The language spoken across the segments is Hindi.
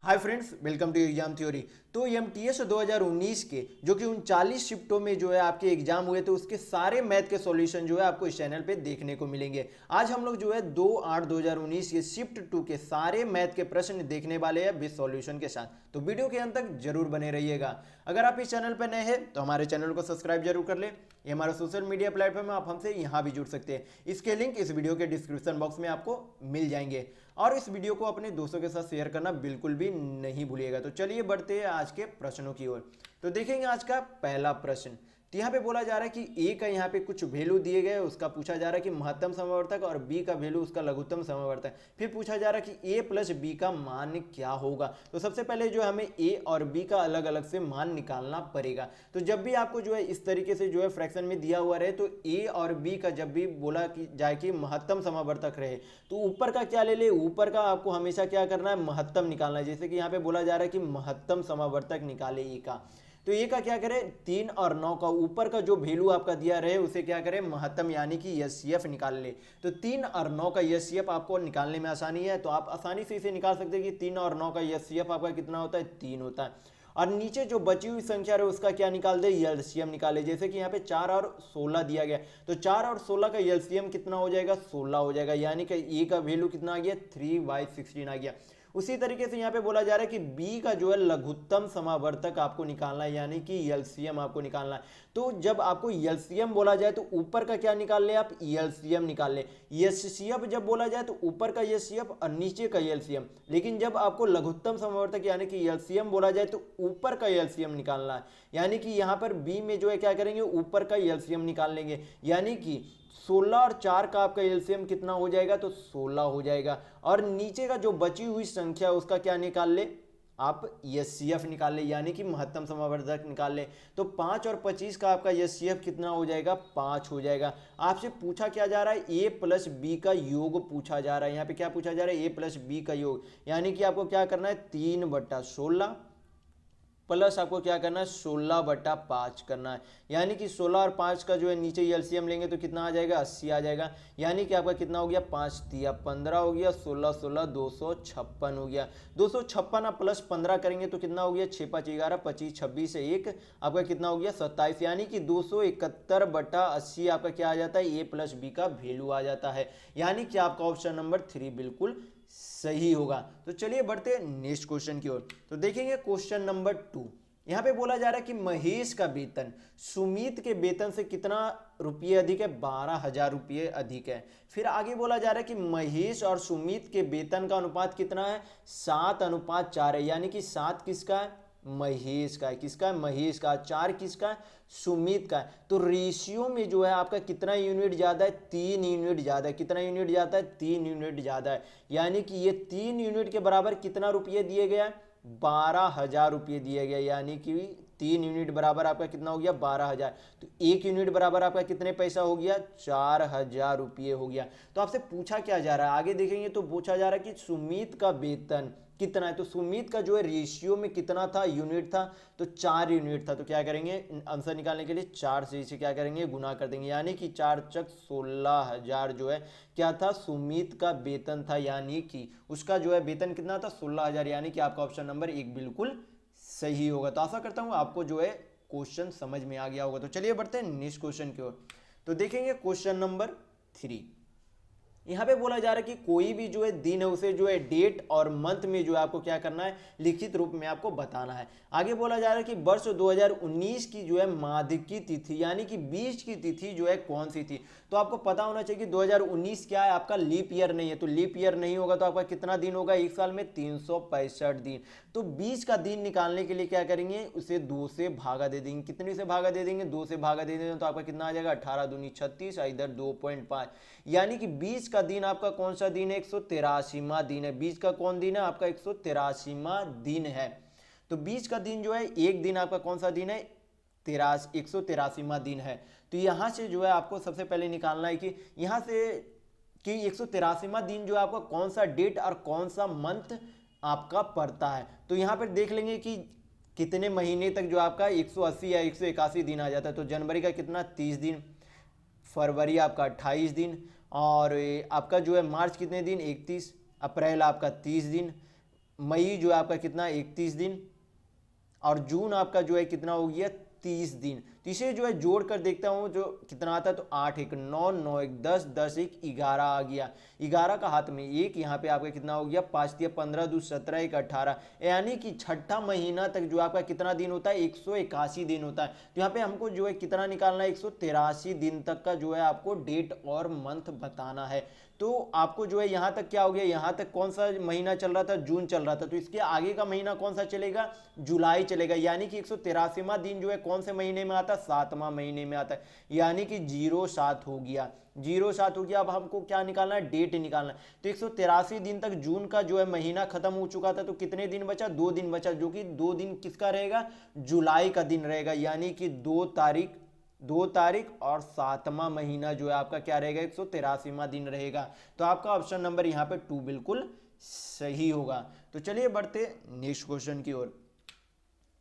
Hi friends, welcome to exam theory. तो एमटीएस 2019 के जो कि 39 शिफ्टों में जो है आपके एग्जाम हुए थे, उसके सारे मैथ के सॉल्यूशन जो है आपको इस चैनल पे देखने को मिलेंगे। आज हम लोग जो है 2/8/2019 के शिफ्ट 2 के सारे मैथ के प्रश्न देखने वाले हैं विद सॉल्यूशन के साथ। तो वीडियो के अंत तक जरूर बने रहिएगा। अगर आप इस चैनल पर नए हैं तो हमारे चैनल को सब्सक्राइब जरूर कर ले। ये हमारा सोशल मीडिया प्लेटफॉर्म है, आप हमसे यहाँ भी जुड़ सकते हैं। इसके लिंक इस वीडियो के डिस्क्रिप्शन बॉक्स में आपको मिल जाएंगे। और इस वीडियो को अपने दोस्तों के साथ शेयर करना बिल्कुल भी नहीं भूलिएगा। तो चलिए बढ़ते हैं आज के प्रश्नों की ओर। तो देखेंगे आज का पहला प्रश्न। तो यहाँ पे बोला जा रहा है कि ए का यहाँ पे कुछ वैल्यू दिए गए, उसका पूछा जा रहा है कि महत्तम समवर्तक, और बी का वैल्यू उसका लघुत्तम समवर्तक। फिर पूछा जा रहा है कि ए प्लस बी का मान क्या होगा। तो सबसे पहले जो हमें ए और बी का अलग अलग से मान निकालना पड़ेगा। तो जब भी आपको जो है इस तरीके से जो है फ्रैक्शन में दिया हुआ रहे, तो ए और बी का जब भी बोला कि जाए कि महत्तम समवर्तक रहे, तो ऊपर का क्या ले ले, ऊपर का आपको हमेशा क्या करना है, महत्तम निकालना है। जैसे कि यहाँ पे बोला जा रहा है कि महत्तम समवर्तक निकाले ए का, तो ये का क्या करें, 3 और 9 का ऊपर का जो वैल्यू आपका दिया रहे उसे क्या करें, महत्तम यानी कि एचसीएफ निकाल ले। तो 3 और 9 का एचसीएफ आपको निकालने में आसानी है, तो आप आसानी से इसे निकाल सकते हैं कि 3 और 9 का एचसीएफ आपका कितना होता है, 3 होता है। और नीचे जो बची हुई संख्या रहे उसका क्या निकाल दे, एलसीएम निकाले। जैसे कि यहाँ पे 4 और 16 दिया गया, तो 4 और 16 का एलसीएम कितना हो जाएगा, 16 हो जाएगा। यानी कि ए का वैल्यू कितना आ गया, 3/16 आ गया। उसी तरीके से यहाँ पे बोला जा रहा है कि बी का जो है लघुत्तम समावर्तक आपको निकालना है, यानी कि एलसीएम आपको निकालना है। तो जब आपको एलसीएम बोला जाए तो ऊपर का क्या निकाल ले, आप एलसीएम निकाल ले। एचसीएफ जब बोला जाए तो ऊपर का एचसीएफ और नीचे का एलसीएम। लेकिन जब आपको लघुत्तम समावर्तक यानी कि एलसीएम बोला जाए तो ऊपर का एलसीएम निकालना है। यानी कि यहाँ पर बी में जो है क्या करेंगे, ऊपर का एलसीएम निकाल लेंगे। यानी कि 16 और 4 का आपका एलसीएम कितना हो जाएगा, तो 16 हो जाएगा। और नीचे का जो बची हुई संख्या उसका क्या निकाल ले, आप एचसीएफ निकाल ले, यानी कि महत्तम समावर्तक निकाल ले। तो 5 और 25 का आपका एचसीएफ कितना हो जाएगा, 5 हो जाएगा। आपसे पूछा क्या जा रहा है, ए प्लस बी का योग पूछा जा रहा है। यहाँ पे क्या पूछा जा रहा है, ए प्लस बी का योग। यानी कि आपको क्या करना है, 3/16 प्लस आपको क्या करना है, 16/5 करना है। यानी कि 16 और 5 का जो है नीचे एलसीएम लेंगे तो कितना आ जाएगा, 80 आ जाएगा। यानी कि आपका कितना हो गया, 5 तिया 15 हो गया, 16 16 256 हो गया। 256 प्लस 15 करेंगे तो कितना हो गया, 6 5 11 25 26 से 1 आपका कितना हो गया, 27। यानी कि 271/80 आपका क्या आ जाता है, ए प्लस बी का वैल्यू आ जाता है। यानी कि आपका ऑप्शन नंबर 3 बिल्कुल सही होगा। तो चलिए बढ़ते हैं नेक्स्ट क्वेश्चन की ओर। तो देखेंगे क्वेश्चन नंबर 2। यहां पे बोला जा रहा है कि महेश का वेतन सुमित के वेतन से कितना रुपये अधिक है, 12,000 रुपये अधिक है। फिर आगे बोला जा रहा है कि महेश और सुमित के वेतन का अनुपात कितना है, 7:4 है। यानी कि 7 किसका है, महेश का है। किसका है, महेश का। 4 किसका है, सुमित का है। तो रेशियो में जो है आपका कितना यूनिट ज्यादा है, 3 यूनिट ज्यादा है। कितना यूनिट ज्यादा है, 3 यूनिट ज्यादा है। यानी कि ये 3 यूनिट के बराबर कितना रुपये दिए गया, 12,000 रुपये दिए गए। यानी कि 3 यूनिट बराबर आपका कितना हो गया, 12,000। तो 1 यूनिट बराबर आपका कितने पैसा हो गया, 4,000 रुपये हो गया। तो आपसे पूछा क्या जा रहा है, आगे देखेंगे तो पूछा जा रहा है कि सुमित का वेतन कितना है। तो सुमित का जो है रेशियो में कितना था, यूनिट था, तो 4 यूनिट था। तो क्या करेंगे, आंसर निकालने के लिए 4 से इसे क्या करेंगे, गुना कर देंगे। यानी कि 4 चक 16,000 जो है क्या था, सुमित का वेतन था। यानी कि उसका जो है वेतन कितना था, 16,000। यानी कि आपका ऑप्शन नंबर 1 बिल्कुल सही होगा। तो आशा करता हूं आपको जो है क्वेश्चन समझ में आ गया होगा। तो चलिए बढ़ते हैं नेक्स्ट क्वेश्चन की ओर। तो देखेंगे क्वेश्चन नंबर 3। यहां पे बोला जा रहा है कि कोई भी जो है दिन है उसे जो है डेट और मंथ में जो है आपको क्या करना है, लिखित रूप में आपको बताना है। आगे बोला जा रहा है कि वर्ष 2019 की जो है माध्यिकी तिथि यानी कि बीच की तिथि जो है कौन सी थी। तो आपको पता होना चाहिए कि 2019 क्या है, आपका लीप ईयर नहीं है। तो लीप ईयर नहीं होगा तो आपका कितना दिन होगा, एक साल में 365 दिन। तो बीच का दिन निकालने के लिए क्या करेंगे, उसे 2 से भागा दे देंगे। कितने से भागा दे देंगे, 2 से भागा दे देंगे तो आपका कितना आ जाएगा, 18 दूनी 36, इधर 2.5। यानी कि बीच का दिन आपका कौन सा दिन है, 183वां दिन है। बीच का कौन दिन है, आपका 183वां दिन है। तो बीच का दिन जो है, एक दिन आपका कौन सा दिन है, 183वां दिन है। तो यहां से जो है आपको सबसे पहले निकालना है कि यहां से कि 183वां दिन जो है आपका कौन सा डेट और कौन सा मंथ आपका पड़ता है। तो यहां पर देख लेंगे कि कितने महीने तक जो आपका 180 या 181 दिन आ जाता है। तो जनवरी का कितना, 30 दिन, फरवरी आपका 28 दिन, और आपका जो है मार्च कितने दिन, 31, अप्रैल आपका 30 दिन, मई जो है आपका कितना 31 दिन, और जून आपका जो है कितना हो गया 30 दिन। तो इसे जो है जोड़ कर देखता हूं जो कितना आता है, तो 8 1 9, 9 1 10, 10 1 11 आ गया। 11 का हाथ में एक, यहाँ पे आपका कितना हो गया 5 3 15 2 17 1 18, यानी कि छठा महीना तक जो आपका कितना दिन होता है 181 दिन होता है। तो यहाँ पे हमको जो है कितना निकालना है 183 दिन तक का जो है आपको डेट और मंथ बताना है। तो आपको जो है यहाँ तक क्या हो गया, यहाँ तक कौन सा महीना चल रहा था, जून चल रहा था, तो इसके आगे का महीना कौन सा चलेगा, जुलाई चलेगा। यानी कि 183वां दिन जो है कौन से महीने में आता है, 7वां महीने में आता है, यानी कि 07 हो गया, 07 हो गया। अब हमको क्या निकालना है, डेट निकालना है। तो 183 दिन तक जून का जो है महीना खत्म हो चुका था, तो कितने दिन बचा, 2 दिन बचा, जो कि 2 दिन किसका रहेगा, जुलाई का दिन रहेगा, यानी कि 2 तारीख और 7वां महीना जो है आपका क्या रहेगा 183वां दिन रहेगा। तो आपका ऑप्शन नंबर यहाँ पे 2 बिल्कुल सही होगा। तो चलिए बढ़ते नेक्स्ट क्वेश्चन की ओर।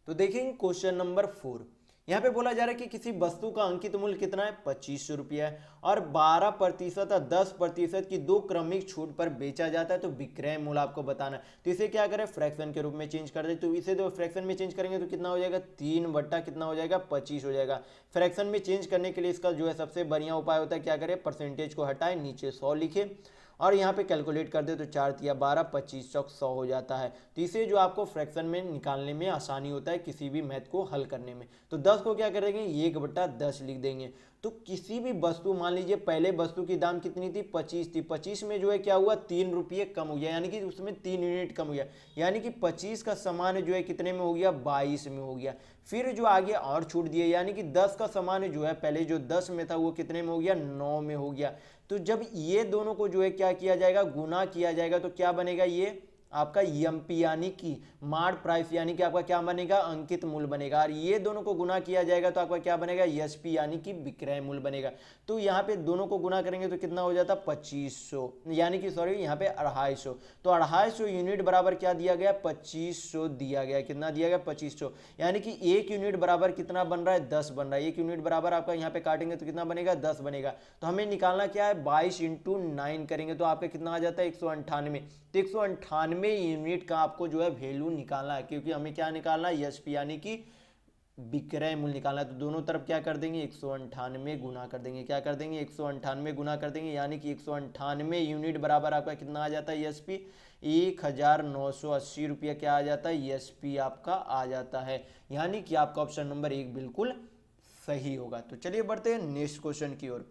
तो देखेंगे क्वेश्चन नंबर 4। यहाँ पे बोला जा रहा है कि किसी वस्तु का अंकित मूल्य कितना है, 2500 रुपया है, और 12% और 10% की 2 क्रमिक छूट पर बेचा जाता है, तो विक्रय मूल्य आपको बताना है। तो इसे क्या करें, फ्रैक्शन के रूप में चेंज कर दे। तो इसे तो फ्रैक्शन में चेंज करेंगे तो कितना हो जाएगा, 3 बट्टा कितना हो जाएगा 25 हो जाएगा। फ्रैक्शन में चेंज करने के लिए इसका जो है सबसे बढ़िया उपाय होता है, क्या करें, परसेंटेज को हटाए, नीचे 100 लिखे और यहाँ पे कैलकुलेट कर दे, तो 4 तिया 12, 25 चौक 100 हो जाता है। तो इसे जो आपको फ्रैक्शन में निकालने में आसानी होता है, किसी भी मैथ को हल करने में। तो 10 को क्या करेंगे, 1/10 लिख देंगे। तो किसी भी वस्तु, मान लीजिए पहले वस्तु की दाम कितनी थी, 25 थी, 25 में जो है क्या हुआ, 3 रुपये कम हो गया, यानी कि उसमें 3 यूनिट कम हो गया, यानी कि 25 का सामान जो है कितने में हो गया, 22 में हो गया। फिर जो आगे और छूट दिए, यानी कि 10 का सामान जो है पहले जो 10 में था वो कितने में हो गया, 9 में हो गया। तो जब ये दोनों को जो है क्या किया जाएगा, गुना किया जाएगा, तो क्या बनेगा, ये आपका एमपी यानी कि मार्क प्राइस, यानी कि आपका क्या बनेगा, अंकित मूल्य बनेगा। और ये दोनों को गुना किया जाएगा तो आपका क्या बनेगा, एसपी यानी कि विक्रय मूल्य बनेगा। तो यहाँ पे दोनों को गुना करेंगे तो कितना हो जाता, 2500, यानी कि सॉरी यहाँ पे 250। तो 250 यूनिट बराबर क्या दिया गया, 2500 दिया गया। कितना दिया गया, 2500, यानी कि 1 यूनिट बराबर कितना बन रहा है, 10 बन रहा है। 1 यूनिट बराबर आपका यहाँ पे काटेंगे तो कितना बनेगा, 10 बनेगा। तो हमें निकालना क्या है, 22 × 9 करेंगे तो आपका कितना आ जाता है, 198। तो 198 यूनिट का आपको जो है वैल्यू निकालना है, क्योंकि हमें क्या निकालना है, एसपी यानी कि विक्रय मूल्य निकालना है। तो दोनों तरफ क्या कर देंगे, 198 गुना कर देंगे। क्या कर देंगे, 198 गुना कर देंगे, यानी कि 198 यूनिट बराबर आपका कितना आ जाता है, एसपी 1980 रुपया क्या आ जाता है, एसपी आपका आ जाता है। यानी कि आपका ऑप्शन नंबर 1 बिल्कुल सही होगा। तो चलिए बढ़ते हैं नेक्स्ट क्वेश्चन की ओर।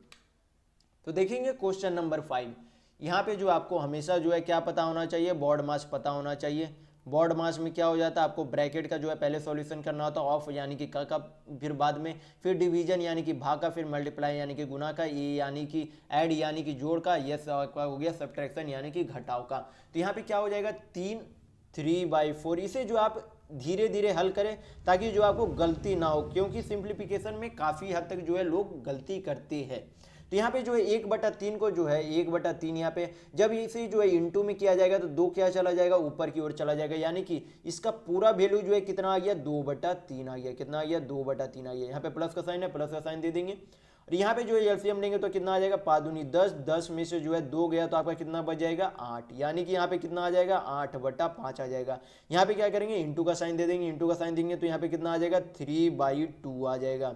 तो देखेंगे क्वेश्चन नंबर 5। यहाँ पे जो आपको हमेशा जो है क्या पता होना चाहिए, बोर्ड मास पता होना चाहिए। बोर्ड मास में क्या हो जाता है, आपको ब्रैकेट का जो है पहले सॉल्यूशन करना होता है, ऑफ यानी कि का, फिर बाद में, फिर डिवीजन यानी कि भाग का, फिर मल्टीप्लाई यानी कि गुना का, ए यानी कि ऐड यानी कि जोड़ का, यस हो गया सब्ट्रैक्शन यानी कि घटाव का। तो यहाँ पे क्या हो जाएगा, 3/4। इसे जो आप धीरे धीरे हल करें ताकि जो आपको गलती ना हो, क्योंकि सिंप्लीफिकेशन में काफ़ी हद तक जो है लोग गलती करते हैं। तो यहाँ पे जो है 1/3 को जो है 1/3 यहाँ पे जब इसे जो है इंटू में किया जाएगा तो 2 क्या चला जाएगा, ऊपर की ओर चला जाएगा, यानी कि इसका पूरा वैल्यू जो है कितना आ गया, 2/3 आ गया। कितना आ गया, 2/3 आ गया। यहाँ पे प्लस का साइन है, प्लस का साइन दे देंगे। और यहाँ पे जो है एलसीएम लेंगे तो कितना आ जाएगा, 5 दूनी 10, 10 में से जो है 2 गया तो आपका कितना बच जाएगा, 8, यानी कि यहाँ पे कितना आ जाएगा, 8/5 आ जाएगा। यहाँ पे क्या करेंगे, इंटू का साइन दे देंगे। इंटू का साइन देंगे तो यहाँ पे कितना आ जाएगा, 3/2 आ जाएगा।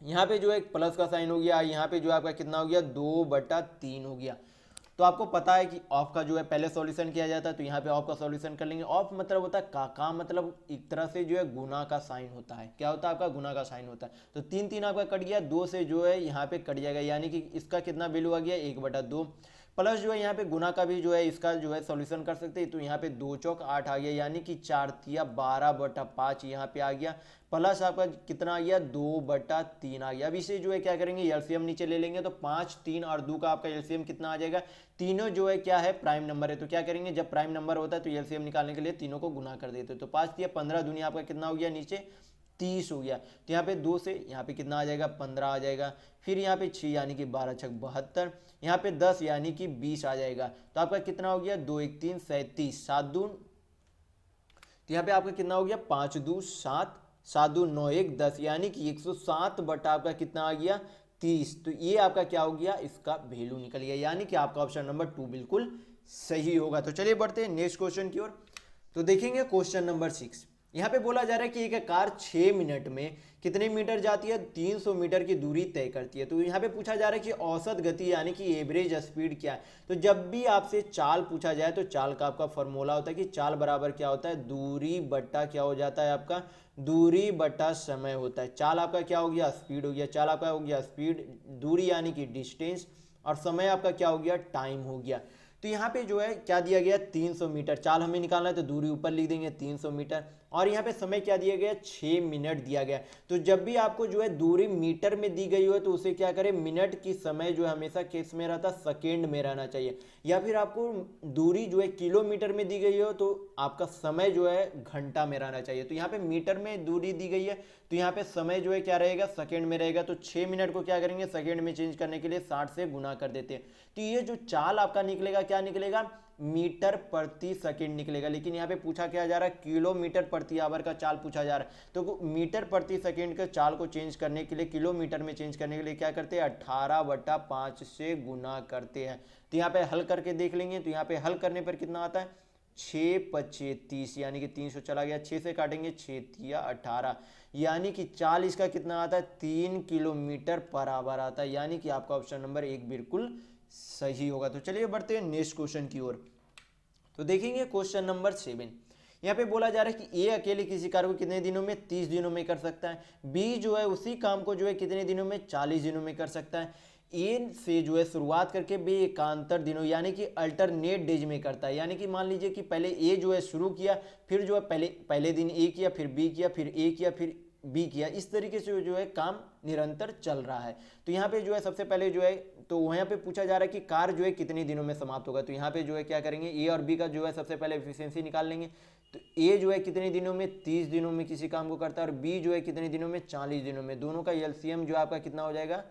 यहाँ पे जो है प्लस का साइन हो गया, यहाँ पे जो आपका कितना हो गया, 2/3 हो गया। तो आपको पता है कि ऑफ का जो है पहले सॉल्यूशन किया जाता है, तो यहाँ पे ऑफ का सॉल्यूशन कर लेंगे। ऑफ मतलब होता है का मतलब एक तरह से जो है गुना का साइन होता है। क्या होता है, आपका गुना का साइन होता है। तो 3 आपका कट गया, 2 से जो है यहाँ पे कट जाएगा, यानी कि इसका कितना वैल्यू आ गया, 1/2। प्लस जो है यहाँ पे गुना का भी जो है इसका जो है सॉल्यूशन कर सकते हैं। तो यहाँ पे 2 चौक 8 आ गया, यानी कि 4 तिया 12/5 यहाँ पे आ गया। प्लस आपका कितना आ गया, 2/3 आ गया। अब इसे जो है क्या करेंगे, एलसीएम नीचे ले लेंगे तो 5, 3 और 2 का आपका एलसीएम कितना आ जाएगा, तीनों जो है क्या है, प्राइम नंबर है। तो क्या करेंगे, जब प्राइम नंबर होता है तो एलसीएम निकालने के लिए तीनों को गुना कर देते हैं। तो 5 तिया 15 दुनिया आपका कितना हो गया, नीचे 30 हो गया। तो यहाँ पे 2 से यहाँ पे कितना आ जाएगा, 15 आ जाएगा। फिर यहाँ पे 6 यानी कि 12 छक 72, यहाँ पे 10 यानी कि 20 आ जाएगा। तो आपका कितना हो गया, 2 1 3 37, 7 दून, तो यहाँ पे आपका कितना हो गया, 5 2 7, 7 2 9 1 10, यानी कि 107 बटा आपका कितना आ गया, 30। तो ये आपका क्या हो गया, इसका वैल्यू निकल गया, यानी कि आपका ऑप्शन नंबर 2 बिल्कुल सही होगा। तो चलिए बढ़ते हैं नेक्स्ट क्वेश्चन की ओर। तो देखेंगे क्वेश्चन नंबर 6। यहाँ पे बोला जा रहा है कि एक कार 6 मिनट में कितने मीटर जाती है, 300 मीटर की दूरी तय करती है। तो यहाँ पे पूछा जा रहा है कि औसत गति यानी कि एवरेज स्पीड क्या है। तो जब भी आपसे चाल पूछा जाए तो चाल का आपका फॉर्मूला होता है कि चाल बराबर क्या होता है, दूरी बट्टा क्या हो जाता है आपका, दूरी बट्टा समय होता है। चाल आपका क्या हो गया, स्पीड हो गया, चाल आपका हो गया स्पीड, दूरी यानी कि डिस्टेंस, और समय आपका क्या हो गया, टाइम हो गया। तो यहाँ पे जो है क्या दिया गया, 300 मीटर। चाल हमें निकालना है तो दूरी ऊपर लिख देंगे 300 मीटर, और यहाँ पे समय क्या दिया गया, 6 मिनट दिया गया। तो जब भी आपको जो है दूरी मीटर में दी गई हो तो उसे क्या करें, मिनट की समय जो है हमेशा किस में रहता, सेकेंड में रहना चाहिए। या फिर आपको दूरी जो है किलोमीटर में दी गई हो तो आपका समय जो है घंटा में रहना चाहिए। तो यहाँ पे मीटर में दूरी दी गई है तो यहाँ पे समय जो है क्या रहेगा, सेकेंड में रहेगा। तो 6 मिनट को क्या करेंगे, सेकेंड में चेंज करने के लिए 60 से गुना कर देते हैं। तो ये जो चाल आपका निकलेगा क्या निकलेगा, मीटर प्रति सेकंड निकलेगा। लेकिन यहाँ पे पूछा क्या जा रहा है, किलोमीटर प्रति आवर का चाल पूछा जा रहा है। तो मीटर प्रति सेकंड के चाल को चेंज करने के लिए, किलोमीटर में चेंज करने के लिए क्या करते हैं, 18/5 से गुना करते हैं। तो यहाँ पे हल करके देख लेंगे। तो यहाँ पे हल करने पर कितना आता है, 6×5 = 30, यानी कि 300 चला गया, 6 से काटेंगे 6×3 = 18, यानी कि चाल इसका कितना आता है, 3 किलोमीटर पर आवर आता है। यानी कि आपका ऑप्शन नंबर 1 बिल्कुल सही होगा। तो चलिए बढ़ते हैं नेक्स्ट क्वेश्चन की ओर। तो देखेंगे क्वेश्चन नंबर 7। यहाँ पे बोला जा रहा है कि ए अकेले किसी कार्य को कितने दिनों में, 30 दिनों में कर सकता है। बी जो है उसी काम को जो है कितने दिनों में, 40 दिनों में कर सकता है। ए से जो है शुरुआत करके बी एकांतर दिनों यानी कि अल्टरनेट डेज में करता है। यानी कि मान लीजिए कि पहले ए जो है शुरू किया, फिर जो है पहले दिन ए किया, फिर बी किया, फिर ए किया, फिर बी किया। इस तरीके से जो है काम निरंतर चल रहा है। तो यहाँ पे जो है सबसे पहले जो है, तो यहाँ पे पूछा जा रहा है कि कार्य जो है कितने दिनों में समाप्त होगा। तो यहाँ पे जो है क्या करेंगे, ए और बी का जो है सबसे पहले एफिशिएंसी निकाल लेंगे। तो ए जो है कितने दिनों में, 30 दिनों में किसी काम को करता है, और बी जो है कितने दिनों में, 40 दिनों में। दोनों का एलसीएम जो आपका कितना हो जाएगा,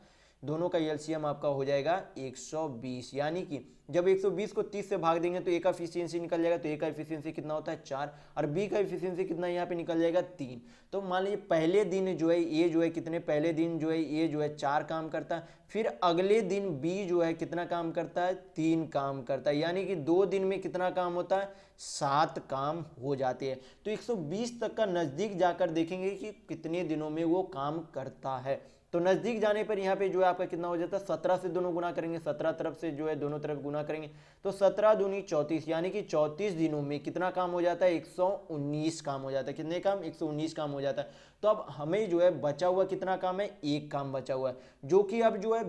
दोनों का एलसीएम आपका हो जाएगा 120। यानी कि जब 120 को 30 से भाग देंगे तो ए का एफिशिएंसी निकल जाएगा। तो ए का एफिशिएंसी कितना होता है, 4, और बी का एफिशिएंसी कितना यहाँ पे निकल जाएगा, 3। तो मान लीजिए पहले दिन जो है ए जो है कितने, पहले दिन जो है ए जो है 4 काम करता है, फिर अगले दिन बी जो है कितना काम करता है, 3 काम करता है। यानी कि 2 दिन में कितना काम होता है, 7 काम हो जाते हैं। तो 120 तक का नजदीक जाकर देखेंगे कि कितने दिनों में वो काम करता है। तो नजदीक जाने पर यहाँ पे जो है आपका कितना हो जाता है, 17 से दोनों गुना करेंगे, 17 तरफ से जो है दोनों तरफ गुना करेंगे तो 17 दूनी 34, यानी कि 34 दिनों में कितना काम हो जाता है, 119 काम हो जाता है। कितने काम, 119 काम हो जाता है। तो अब हमें जो है बचा हुआ कितना काम है, 1 काम बचा हुआ है, जो कि अब जो है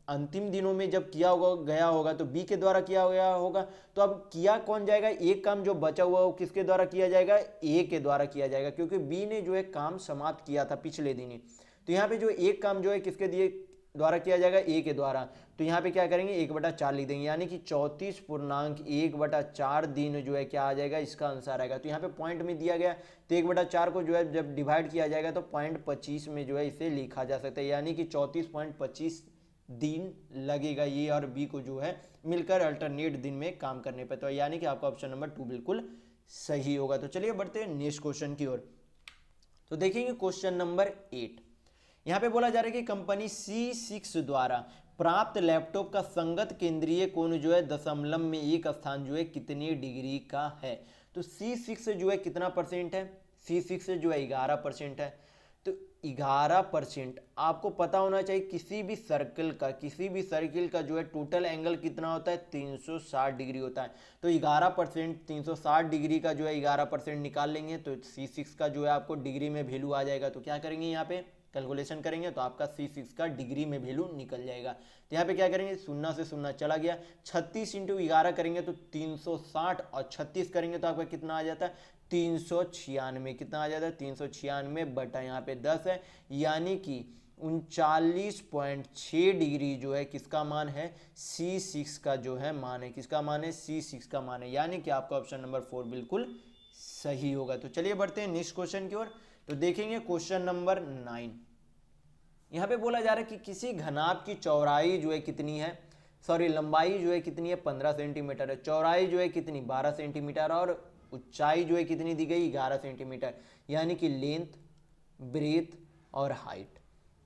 अंतिम दिनों में जब किया होगा गया होगा तो बी के द्वारा किया गया होगा। तो अब किया कौन जाएगा, एक काम जो बचा हुआ हो किसके द्वारा किया जाएगा, ए के द्वारा किया जाएगा, क्योंकि बी ने जो है काम समाप्त किया था पिछले दिन ही। तो यहाँ पे जो एक काम जो है किसके दिए द्वारा किया जाएगा, ए के द्वारा। तो यहाँ पे क्या करेंगे, 1/4 लिख देंगे, यानी कि 34.1/4 दिन जो है क्या आ जाएगा, इसका आंसर आएगा। तो यहाँ पे पॉइंट में दिया गया, तो 1/4 को जो है जब डिवाइड किया जाएगा तो 0.25 में जो है इसे लिखा जा सकता है। यानी कि 34.25 दिन लगेगा ए और बी को जो है मिलकर अल्टरनेट दिन में काम करने पर। तो यानी कि आपका ऑप्शन नंबर 2 बिल्कुल सही होगा। तो चलिए बढ़ते हैं नेक्स्ट क्वेश्चन की ओर। तो देखेंगे क्वेश्चन नंबर 8। यहाँ पे बोला जा रहा है कि कंपनी C6 द्वारा प्राप्त लैपटॉप का संगत केंद्रीय कोण जो है दशमलव में एक स्थान जो है कितनी डिग्री का है। तो C6 जो है कितना परसेंट है, C6 जो है 11% है। तो 11% आपको पता होना चाहिए किसी भी सर्किल का जो है टोटल एंगल कितना होता है, 360 डिग्री होता है। तो 11% 360 डिग्री का जो है 11% निकाल लेंगे तो C6 का जो है आपको डिग्री में वैल्यू आ जाएगा। तो क्या करेंगे, यहाँ पे कैलकुलेशन करेंगे तो आपका C6 का डिग्री में वैल्यू निकल जाएगा। तो यहाँ पे क्या करेंगे, 0 से 0 चला गया, 36 × 11 करेंगे तो 360, और 36 करेंगे तो आपका कितना आ जाता है, 396। कितना आ जाता है, 396 बटा यहाँ पे 10 है, यानी कि 39.6 डिग्री जो है किसका मान है, C6 का जो है मान है। किसका मान है, C6 का मान है। यानी कि आपका ऑप्शन नंबर 4 बिल्कुल सही होगा। तो चलिए बढ़ते हैं नेक्स्ट क्वेश्चन की ओर। तो देखेंगे क्वेश्चन नंबर 9। यहाँ पे बोला जा रहा है कि किसी घनाभ की चौड़ाई जो है कितनी है, लंबाई जो है कितनी है, 15 सेंटीमीटर है, चौड़ाई जो है कितनी, 12 सेंटीमीटर, और ऊंचाई जो है कितनी दी गई, 11 सेंटीमीटर। यानी कि लेंथ, ब्रेथ और हाइट।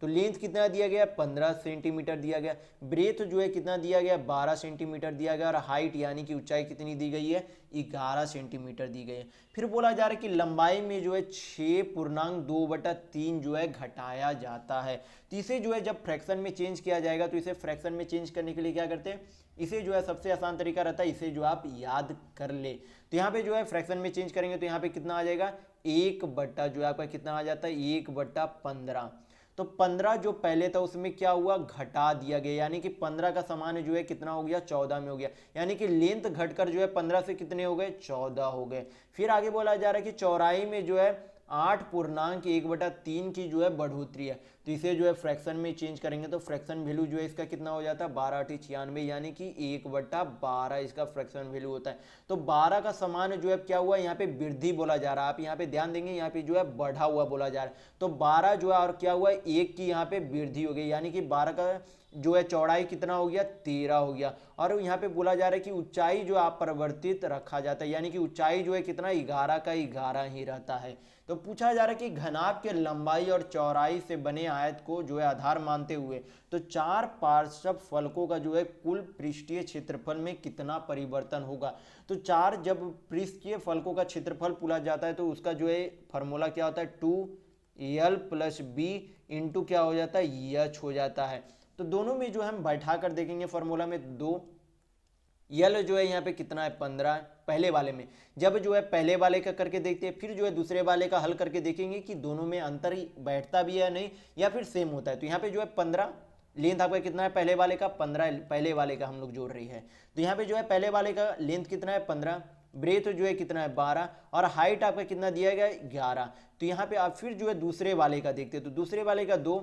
तो लेंथ कितना दिया गया, 15 सेंटीमीटर दिया गया। ब्रेथ जो है कितना दिया गया, 12 सेंटीमीटर दिया गया। और हाइट यानी कि ऊंचाई कितनी दी गई है, 11 सेंटीमीटर दी गई है। फिर बोला जा रहा है कि लंबाई में जो है 6.2/3 जो है घटाया जाता है। तो इसे जो है जब फ्रैक्शन में चेंज किया जाएगा, तो इसे फ्रैक्शन में चेंज करने के लिए क्या करते हैं, इसे जो है सबसे आसान तरीका रहता है, इसे जो आप याद कर ले। तो यहाँ पे जो है फ्रैक्शन में चेंज करेंगे तो यहाँ पे कितना आ जाएगा, 1 जो है आपका कितना आ जाता है, 1/15। तो 15 जो पहले था उसमें क्या हुआ, घटा दिया गया, यानी कि 15 का समान जो है कितना हो गया, 14 में हो गया। यानी कि लेंथ घटकर जो है 15 से कितने हो गए, 14 हो गए। फिर आगे बोला जा रहा है कि चौड़ाई में जो है 8.1/3 की जो है बढ़ोतरी है। तो इसे जो है फ्रैक्शन में चेंज करेंगे तो फ्रैक्शन वैल्यू जो है इसका कितना हो जाता है, 12×96, यानी कि 1/12 इसका फ्रैक्शन वैल्यू होता है। तो 12 का समान जो है क्या हुआ, यहाँ पे वृद्धि बोला जा रहा है। आप यहाँ पे ध्यान देंगे, यहाँ पे जो है बढ़ा हुआ बोला जा रहा है। तो 12 जो है और क्या हुआ, 1 की यहाँ पे वृद्धि हो गई, यानी कि 12 का जो है चौड़ाई कितना हो गया, 13 हो गया। और यहाँ पे बोला जा रहा है कि ऊंचाई जो अपरिवर्तित रखा जाता है, यानी कि ऊंचाई जो है कितना, 11 का 11 ही रहता है। तो पूछा जा रहा है कि घनाभ के लंबाई और चौड़ाई से बने आयत को जो है आधार मानते हुए तो 4 पार्श्व फलकों का जो है कुल पृष्ठीय क्षेत्रफल में कितना परिवर्तन होगा। तो 4 जब पृष्ठीय फलकों का क्षेत्रफल पूछा जाता है तो उसका जो है फॉर्मूला क्या होता है, 2l+b इंटू क्या हो जाता है, h हो जाता है। तो दोनों में जो हम बैठा कर देखेंगे फॉर्मूला में, 2l जो है यहाँ पे कितना है, 15 पहले वाले में। जब जो है पहले वाले का करके देखते हैं, फिर जो है दूसरे वाले का हल करके देखेंगे कि दोनों में अंतर ही बैठता भी है नहीं या फिर सेम होता है। तो यहाँ पे जो है 15 लेंथ आपका कितना है, पहले वाले का 15 पहले वाले का हम लोग जोड़ रही है। तो यहाँ पे जो है पहले वाले का लेंथ कितना है, 15, ब्रेथ जो है कितना है, 12, और हाइट आपका कितना दिया गया है, 11। तो यहाँ पे आप फिर जो है दूसरे वाले का देखते हैं, तो दूसरे वाले का 2,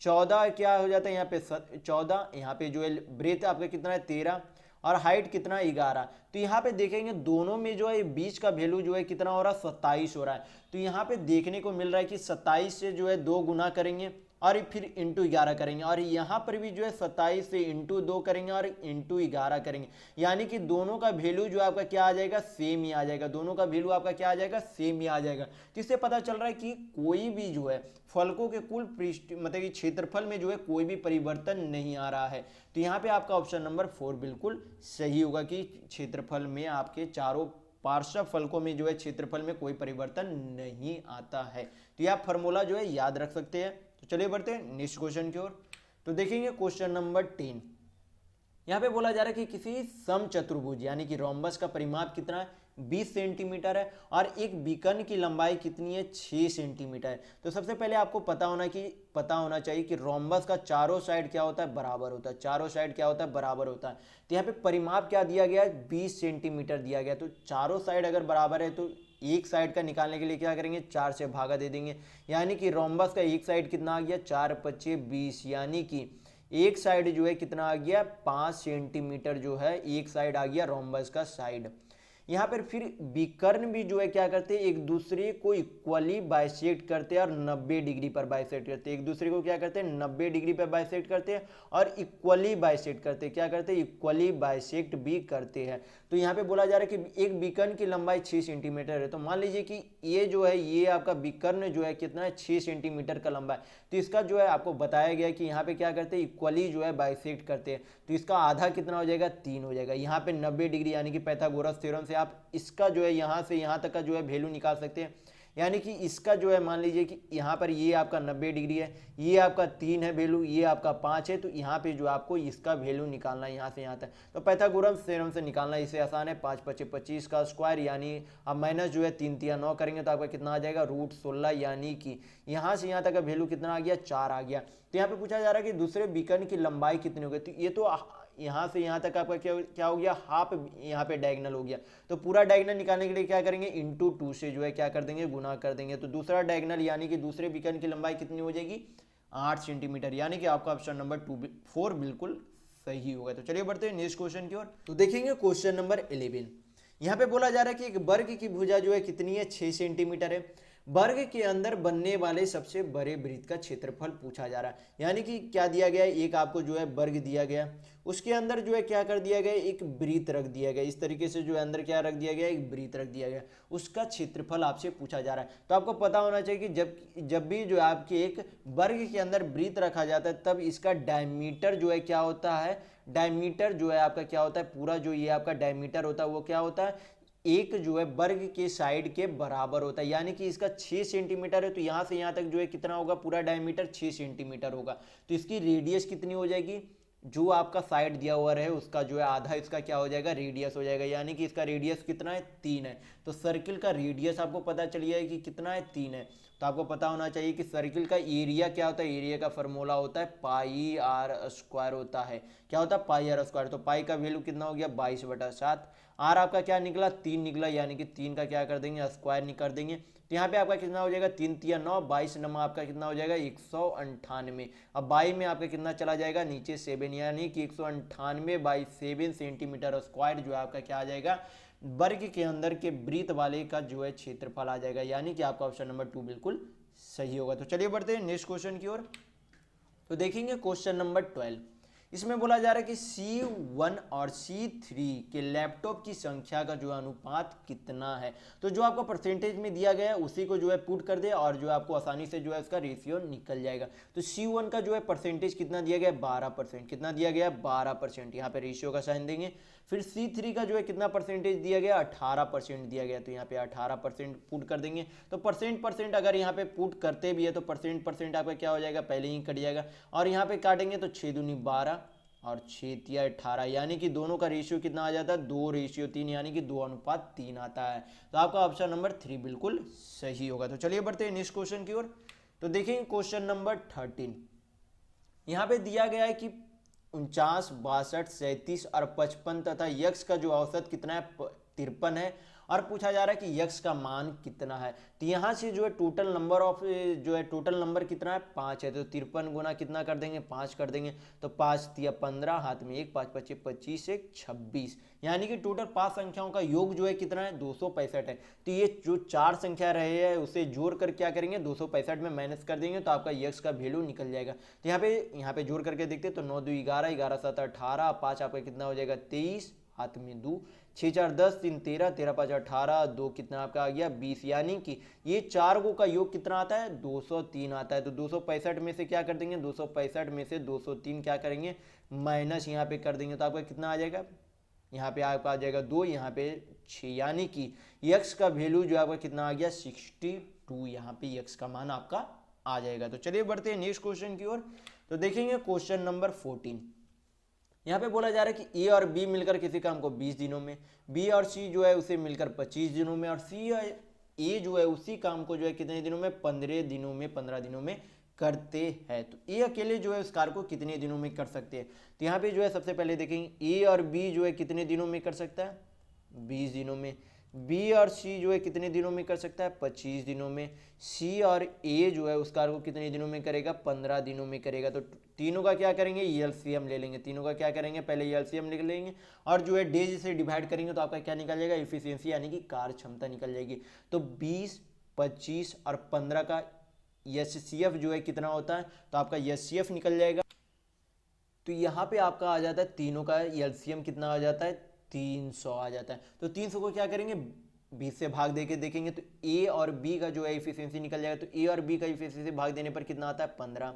14 क्या हो जाता है यहाँ पे 14, यहाँ पे जो है ब्रेथ आपका कितना है, 13, और हाइट कितना, 11। तो यहाँ पे देखेंगे दोनों में जो है बीच का वैल्यू जो है कितना हो रहा है, 27 हो रहा है। तो यहाँ पे देखने को मिल रहा है कि 27 से जो है 2 गुना करेंगे और फिर इंटू 11 करेंगे, और यहाँ पर भी जो है 27 से इंटू 2 करेंगे और इंटू 11 करेंगे, यानी कि दोनों का वैल्यू जो आपका क्या आ जाएगा, सेम ही आ जाएगा। दोनों का वैल्यू आपका क्या आ जाएगा, सेम ही आ जाएगा। तो इससे पता चल रहा है कि कोई भी जो है फलकों के कुल पृष्ठ मतलब कि क्षेत्रफल में जो है कोई भी परिवर्तन नहीं आ रहा है। तो यहाँ पे आपका ऑप्शन नंबर 4 बिल्कुल सही होगा कि क्षेत्रफल में आपके चारों पार्श्व फलकों में जो है क्षेत्रफल में कोई परिवर्तन नहीं आता है। तो यह फॉर्मूला जो है याद रख सकते हैं। तो चलिए बढ़ते हैं नेक्स्ट क्वेश्चन की ओर। तो देखेंगे क्वेश्चन नंबर 10। यहाँ पे बोला जा रहा है कि किसी समचतुर्भुज यानी कि रोम्बस का परिमाप कितना है, 20 सेंटीमीटर है, और एक बीकन की लंबाई कितनी है, 6 सेंटीमीटर है। तो सबसे पहले आपको पता होना चाहिए कि रोम्बस का चारों साइड क्या होता है, बराबर होता है। चारों साइड क्या होता है, बराबर होता है। तो यहाँ पे परिमाप क्या दिया गया है, 20 सेंटीमीटर दिया गया। तो चारों साइड अगर बराबर है तो एक साइड का निकालने के लिए क्या करेंगे, 4 से भागा दे देंगे, यानी कि रोम्बस का एक साइड कितना आ गया, 4×5 = 20, यानी कि एक साइड जो है कितना आ गया, 5 सेंटीमीटर जो है एक साइड आ गया रोम्बस का साइड। यहाँ पर फिर विकर्ण भी जो है क्या करते हैं, एक दूसरे को इक्वली बाइसेक्ट करते हैं और 90 डिग्री पर बाइसेक्ट करते हैं। एक दूसरे को क्या करते हैं, 90 डिग्री पर बाइसेक्ट करते हैं और इक्वली बाइसेक्ट करते हैं। क्या करते हैं, इक्वली बाइसेक्ट भी करते हैं। तो यहाँ पे बोला जा रहा है कि एक विकर्ण की लंबाई 6 सेंटीमीटर है। तो मान लीजिए कि ये जो है ये आपका विकर्ण जो है कितना है, 6 सेंटीमीटर का लंबा है। तो इसका जो है आपको बताया गया कि यहाँ पे क्या करते हैं, इक्वली जो है बाइसेक्ट करते हैं। तो इसका आधा कितना हो जाएगा, 3 हो जाएगा। यहाँ पे 90 डिग्री यानी कि पाइथागोरस थ्योरम से आप इसका जो है यहाँ से यहाँ तक का जो है वैल्यू निकाल सकते हैं। यानी कि इसका जो है मान लीजिए कि यहाँ पर ये आपका 90 डिग्री है, ये आपका 3 है वैल्यू, ये आपका 5 है। तो यहाँ पे जो आपको इसका वैल्यू निकालना है यहाँ से यहाँ तक। तो पाइथागोरस थ्योरम से निकालना इसे आसान है। 5×5 = 25 का स्क्वायर, यानी अब माइनस जो है 3×3 = 9 करेंगे तो आपका कितना आ जाएगा, √16, यानी कि यहाँ से यहाँ तक का वैल्यू कितना आ गया, 4 आ गया। तो यहाँ पे पूछा जा रहा है कि दूसरे विकर्ण की लंबाई कितनी होगी। तो ये तो यहाँ से यहाँ तक आपका क्या हो गया, हाफ यहाँ पे डायगोनल हो गया। तो पूरा डायगोनल निकालने के लिए क्या करेंगे, इंटू 2 से जो है क्या कर देंगे, गुना कर देंगे। तो दूसरा डायगोनल यानी कि दूसरे विकर्ण की लंबाई कितनी हो जाएगी, 8 सेंटीमीटर, यानी कि आपका ऑप्शन नंबर 4 बिल्कुल सही होगा। तो चलिए बढ़ते हैं नेक्स्ट क्वेश्चन की ओर। तो देखेंगे क्वेश्चन नंबर 11। यहाँ पे बोला जा रहा है कि एक वर्ग की भुजा जो है कितनी है, 6 सेंटीमीटर है। वर्ग के अंदर बनने वाले सबसे बड़े वृत्त का क्षेत्रफल पूछा जा रहा है। यानी कि क्या दिया गया है, एक आपको जो है वर्ग दिया गया, उसके अंदर जो है क्या कर दिया गया, एक वृत्त रख दिया गया, इस तरीके से जो है अंदर क्या रख दिया गया, एक वृत्त रख दिया गया, उसका क्षेत्रफल आपसे पूछा जा रहा है। तो आपको पता होना चाहिए कि जब भी जो है आपके एक वर्ग के अंदर वृत्त रखा जाता है तब इसका डायमीटर जो है क्या होता है, डायमीटर जो है आपका क्या होता है, पूरा जो ये आपका डायमीटर होता है वो क्या होता है, एक जो है वर्ग के साइड के बराबर होता है। यानी कि इसका 6 सेंटीमीटर है तो यहाँ से यहाँ तक जो है कितना होगा, पूरा डायमीटर 6 सेंटीमीटर होगा। तो इसकी रेडियस कितनी हो जाएगी, जो आपका साइड दिया हुआ है उसका जो है आधा इसका क्या हो जाएगा, रेडियस हो जाएगा। यानी कि इसका रेडियस कितना है, 3 है। तो सर्किल का रेडियस आपको पता चल गया है कि कितना है, 3 है। तो आपको पता होना चाहिए कि सर्किल का एरिया क्या होता है, एरिया का फॉर्मूला होता है पाई आर स्क्वायर होता है। क्या होता है, पाई आर स्क्वायर। तो पाई का वैल्यू कितना हो गया, 22/7। आर आपका क्या निकला, 3 निकला, यानी कि 3 का क्या कर देंगे, स्क्वायर नहीं कर देंगे। तो यहाँ पे आपका कितना हो जाएगा, 3 तिया 9, 22 नमा आपका कितना हो जाएगा, 198। अब 22 में आपका कितना चला जाएगा, नीचे 7, यानी कि 198/7 सेंटीमीटर स्क्वायर जो है आपका क्या आ जाएगा, वर्ग के अंदर के वृत्त वाले का जो है क्षेत्रफल आ जाएगा। यानी कि आपका ऑप्शन नंबर 2 बिल्कुल सही होगा। तो चलिए बढ़ते हैं नेक्स्ट क्वेश्चन की ओर। तो देखेंगे क्वेश्चन नंबर 12। इसमें बोला जा रहा है कि C1 और C3 के लैपटॉप की संख्या का जो अनुपात कितना है। तो जो आपको परसेंटेज में दिया गया है उसी को जो है पुट कर दे और जो आपको आसानी से जो है इसका रेशियो निकल जाएगा। तो C1 का जो है परसेंटेज कितना दिया गया है, 12%। कितना दिया गया है, 12%। यहाँ पे रेशियो का साइन देंगे। फिर C3 का जो है कितना परसेंटेज दिया गया, 18% दिया गया। तो यहाँ पे 18% पुट कर देंगे। तो परसेंट अगर यहाँ पे पुट करते भी है तो परसेंट आपका क्या हो जाएगा, पहले ही कट जाएगा। और यहाँ पे काटेंगे तो 6 दूनी 12 और 6 तिया 18, यानी कि दोनों का रेशियो कितना आ जाता है, 2:3, यानी कि 2:3 आता है। तो आपका ऑप्शन नंबर 3 बिल्कुल सही होगा। तो चलिए बढ़ते हैं नेक्स्ट क्वेश्चन की ओर। तो देखेंगे क्वेश्चन नंबर 13। यहाँ पे दिया गया है कि 49, 62, 37 और 55 तथा यक्स का जो औसत कितना है, 53 है। और पूछा जा रहा है कि यक्स का मान कितना है। तो यहाँ से जो है टोटल नंबर कितना है, 5 है। तो 53 गुना कितना कर देंगे, 5 कर देंगे। तो 5 तिया 15, हाथ में 1, 5 25 25, 1 26, यानी कि टोटल 5 संख्याओं का योग जो है कितना है, 265 है। तो ये जो 4 संख्या रहे हैं उसे जोड़ कर क्या करेंगे, 265 में माइनस कर देंगे तो आपका यक्स का वैल्यू निकल जाएगा। तो यहाँ पे जोड़ करके देखते तो 9 2 11, 11 7 18, 5 आपका कितना हो जाएगा, 23, हाथ में 2, 6 4 10, 3 13, 13 5 18, 2 कितना आपका आ गया, 20। यानी कि ये 4 गो का योग कितना आता है, 203 आता है। तो 265 में से क्या कर देंगे, 265 में से 203 क्या करेंगे, माइनस यहाँ पे कर देंगे। तो आपका कितना आ जाएगा, यहाँ पे आपका आ जाएगा 2, यहाँ पे 6, यानी कि यक्स का वैल्यू जो आपका कितना आ गया, 62। यहाँ पे यक्स का मान आपका आ जाएगा। तो चलिए बढ़ते हैं नेक्स्ट क्वेश्चन की ओर। तो देखेंगे क्वेश्चन नंबर 14। यहाँ पे बोला जा रहा है कि ए और बी मिलकर किसी काम को 20 दिनों में, बी और सी जो है उसे मिलकर 25 दिनों में, और सी और ए जो है उसी काम को जो है कितने दिनों में, 15 दिनों में करते हैं। तो ए अकेले जो है उस कार्य को कितने दिनों में कर सकते हैं। तो यहाँ पे जो है सबसे पहले देखेंगे ए और बी जो है कितने दिनों में कर सकता है, 20 दिनों में। बी और सी जो है कितने दिनों में कर सकता है, 25 दिनों में। सी और ए जो है उस कार्य को कितने दिनों में करेगा, 15 दिनों में करेगा। तो तीनों का क्या करेंगे, एलसीएम ले लेंगे। तीनों का क्या करेंगे, पहले एलसीएम ले लेंगे और जो है डेज से डिवाइड करेंगे तो आपका क्या निकल जाएगा, इफिशियंसी यानी कि कार्य क्षमता निकल जाएगी। तो 20, 25 और 15 का एचसीएफ जो है कितना होता है, तो आपका एचसीएफ निकल जाएगा। तो यहाँ पे आपका आ जाता है तीनों का एलसीएम कितना आ जाता है, 300 आ जाता है। तो 300 को क्या करेंगे, 20 से भाग देके देखेंगे तो ए और बी का जो है इफिशियंसी निकल जाएगा। तो ए और बी का इफिशियंसी भाग देने पर कितना आता है, 15।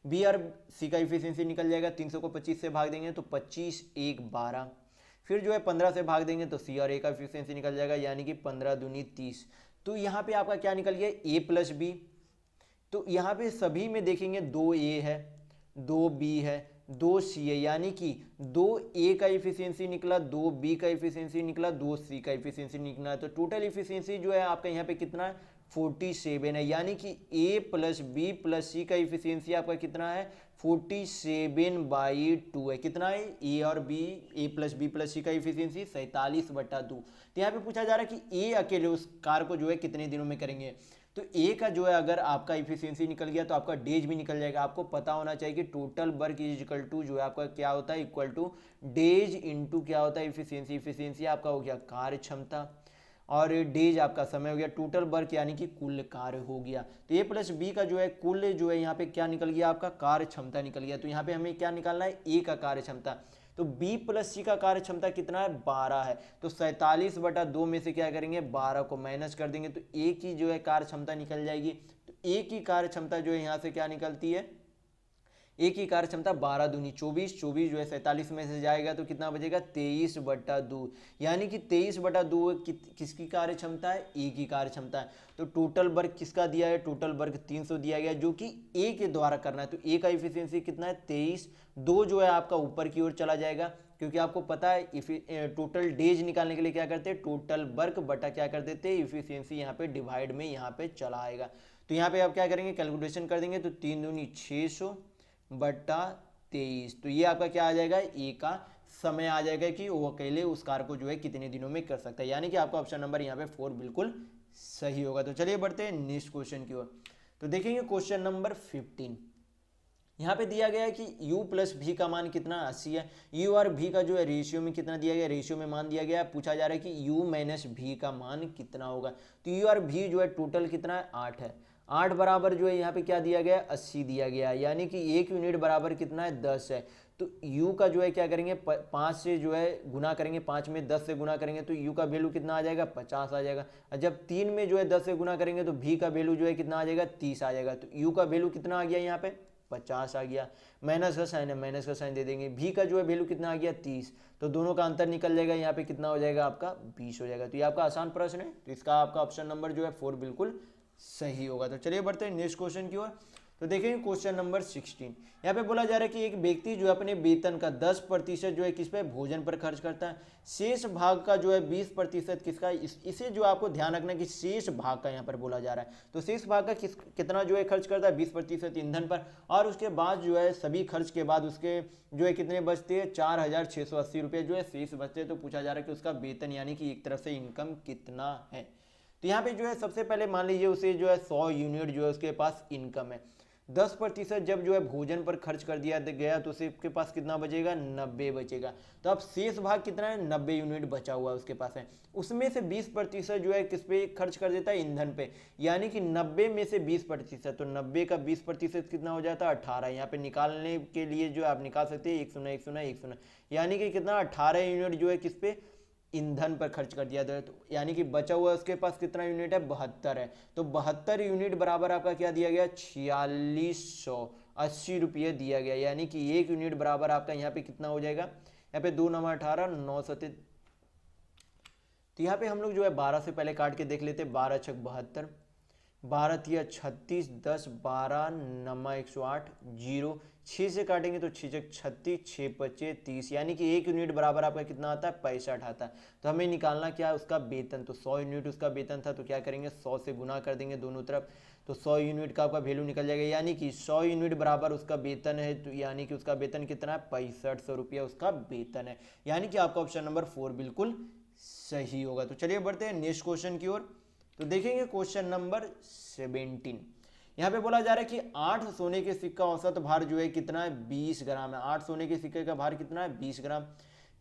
बी और सी का इफिशियंसी निकल जाएगा, 300 को 25 से भाग देंगे तो 25 1 12। फिर जो है 15 से भाग देंगे तो सी और ए का इफिशियंसी निकल जाएगा, यानी कि 15 दूनी 30। तो यहाँ पे आपका क्या निकल गया, ए प्लस बी। तो यहाँ पे सभी में देखेंगे 2 ए है, 2 बी है, 2 सी है, यानी कि 2 ए का इफिशियंसी निकला, 2 बी का इफिशियंसी निकला, 2 सी का इफिशियंसी निकला। तो टोटल इफिशियंसी जो है आपका यहाँ पे कितना है, 47 है। यानी कि ए प्लस बी प्लस सी का इफिशियंसी आपका कितना है, 47/2 है। कितना है, ए और बी, ए प्लस बी प्लस सी का इफिशियंसी 47/2। तो यहाँ पे पूछा जा रहा है कि ए अकेले उस कार को जो है कितने दिनों में करेंगे। तो ए का जो है अगर आपका इफिशियंसी निकल गया तो आपका डेज भी निकल जाएगा। आपको पता होना चाहिए कि total work is equal to जो है आपका क्या होता है, इक्वल टू डेज इनटू क्या होता है, इफिशियंसी। इफिशियंसी आपका हो गया कार्य क्षमता, और डेज आपका समय हो गया, टोटल वर्क यानी कि कुल कार्य हो गया। तो ए प्लस बी का जो है कुल जो है यहाँ पे क्या निकल गया, आपका कार्य क्षमता निकल गया। तो यहाँ पे हमें क्या निकालना है, ए का कार्य क्षमता। तो बी प्लस सी का कार्य क्षमता कितना है, 12 है। तो 47/2 में से क्या करेंगे, 12 को माइनस कर देंगे तो ए की जो है कार्य क्षमता निकल जाएगी। तो ए की कार्य क्षमता जो है यहाँ से क्या निकलती है, ए की कार्य क्षमता 12 दूनी 24, 24 जो है 47 में से जाएगा तो कितना बचेगा, 23/2। यानी कि 23/2 किसकी कार्य क्षमता है, ए की कार्य क्षमता है। तो टोटल वर्क किसका दिया है, टोटल वर्क 300 दिया गया जो कि ए के द्वारा करना है। तो ए का इफिशियंसी कितना है, 23। 2 जो है आपका ऊपर की ओर चला जाएगा क्योंकि आपको पता है टोटल डेज निकालने के लिए क्या करते हैं, टोटल वर्क बटा क्या कर देते हैं, इफिशियंसी यहाँ पे डिवाइड में यहाँ पे चला आएगा। तो यहाँ पे आप क्या करेंगे, कैलकुलेशन कर देंगे तो 3 दूनी 600/23। तो ये आपका क्या आ जाएगा, ए का समय आ जाएगा कि वो अकेले उस कार्य को जो है कितने दिनों में कर सकता है। यानी कि आपका ऑप्शन नंबर यहाँ पे 4 बिल्कुल सही होगा। तो चलिए बढ़ते हैं नेक्स्ट क्वेश्चन की ओर। तो देखेंगे क्वेश्चन नंबर 15। यहाँ पे दिया गया है कि u प्लस भी का मान कितना, 80 है। u और v का जो है रेशियो में कितना दिया गया, रेशियो में मान दिया गया। पूछा जा रहा है कि u माइनस v का मान कितना होगा। तो u और v जो है टोटल कितना है, 8 है। 8 बराबर जो है यहाँ पे क्या दिया गया, 80 दिया गया। यानी कि 1 यूनिट बराबर कितना है, 10 है। तो u का जो है क्या करेंगे, 5 से जो है गुना करेंगे, 5 में 10 से गुना करेंगे तो u का वैल्यू कितना आ जाएगा, 50 आ जाएगा। और जब 3 में जो है 10 से गुना करेंगे तो v का वैल्यू जो है कितना आ जाएगा, 30 आ जाएगा। तो u का वैल्यू कितना आ गया, यहाँ पे 50 आ गया। माइनस का साइन है, माइनस का साइन दे देंगे। v का जो है वैल्यू कितना आ गया, 30। तो दोनों का अंतर निकल जाएगा, यहाँ पे कितना हो जाएगा आपका, 20 हो जाएगा। तो ये आपका आसान प्रश्न है, तो इसका आपका ऑप्शन नंबर जो है 4 बिल्कुल सही होगा। तो चलिए बढ़ते हैं नेक्स्ट क्वेश्चन की ओर। तो देखेंगे क्वेश्चन नंबर 16। यहाँ पे बोला जा रहा है कि एक व्यक्ति जो अपने वेतन का 10% जो है किस पे, भोजन पर खर्च करता है। शेष भाग का जो है 20% किसका, इसे जो आपको ध्यान रखना कि शेष भाग का यहाँ पर बोला जा रहा है। तो शेष भाग का कितना जो है खर्च करता है, 20% ईंधन पर। और उसके बाद जो है सभी खर्च के बाद उसके जो है कितने बचते हैं, 4680 रुपये जो है शेष बचते हैं। तो पूछा जा रहा है कि उसका वेतन यानी कि एक तरफ से इनकम कितना है। तो यहाँ पे जो है सबसे पहले मान लीजिए उसे जो है 100 यूनिट जो है उसके पास इनकम है। 10% जब जो है भोजन पर खर्च कर दिया गया तो उसे के पास कितना बचेगा, 90 बचेगा। तो अब शेष भाग कितना है, 90 यूनिट बचा हुआ है उसके पास है। उसमें से 20% जो है किस पे खर्च कर देता है, ईंधन पे। यानी कि 90 में से 20%, तो 90 का 20% कितना हो जाता है, 18। यहाँ पे निकालने के लिए जो आप निकाल सकते हैं 1 0 1 0 1 0, यानी कि कितना, 18 यूनिट जो है किस पे, ईंधन पर खर्च कर दिया था। तो यानी कि बचा हुआ उसके पास कितना यूनिट है, 72 है। तो 72 यूनिट बराबर आपका क्या दिया गया, 4680 रुपये दिया गया। यानी कि 1 यूनिट बराबर आपका यहाँ पे कितना हो जाएगा, यहाँ पे 2 9 18 9 7। तो यहाँ पे हम लोग जो है 12 से पहले काट के देख लेते, 12 छक 72, 12 तिया 36, 10 12 9 108 0। 6 से काटेंगे तो 6 छक 36, 6 25 30। यानी कि 1 यूनिट बराबर आपका कितना आता है, 65 आता है। तो हमें निकालना क्या है, उसका वेतन। तो 100 यूनिट उसका वेतन था तो क्या करेंगे, 100 से गुना कर देंगे दोनों तरफ। तो 100 यूनिट का आपका वैल्यू निकल जाएगा। यानी कि 100 यूनिट बराबर उसका वेतन है। तो यानी कि उसका वेतन कितना है, 6500 रुपया उसका वेतन है। यानी कि आपका ऑप्शन नंबर 4 बिल्कुल सही होगा। तो चलिए बढ़ते हैं नेक्स्ट क्वेश्चन की ओर। तो देखेंगे क्वेश्चन नंबर 17। यहाँ पे बोला जा रहा है कि 8 सोने के सिक्का औसत भार जो है कितना है, 20 ग्राम है। 8 सोने के सिक्के का भार कितना है, 20 ग्राम।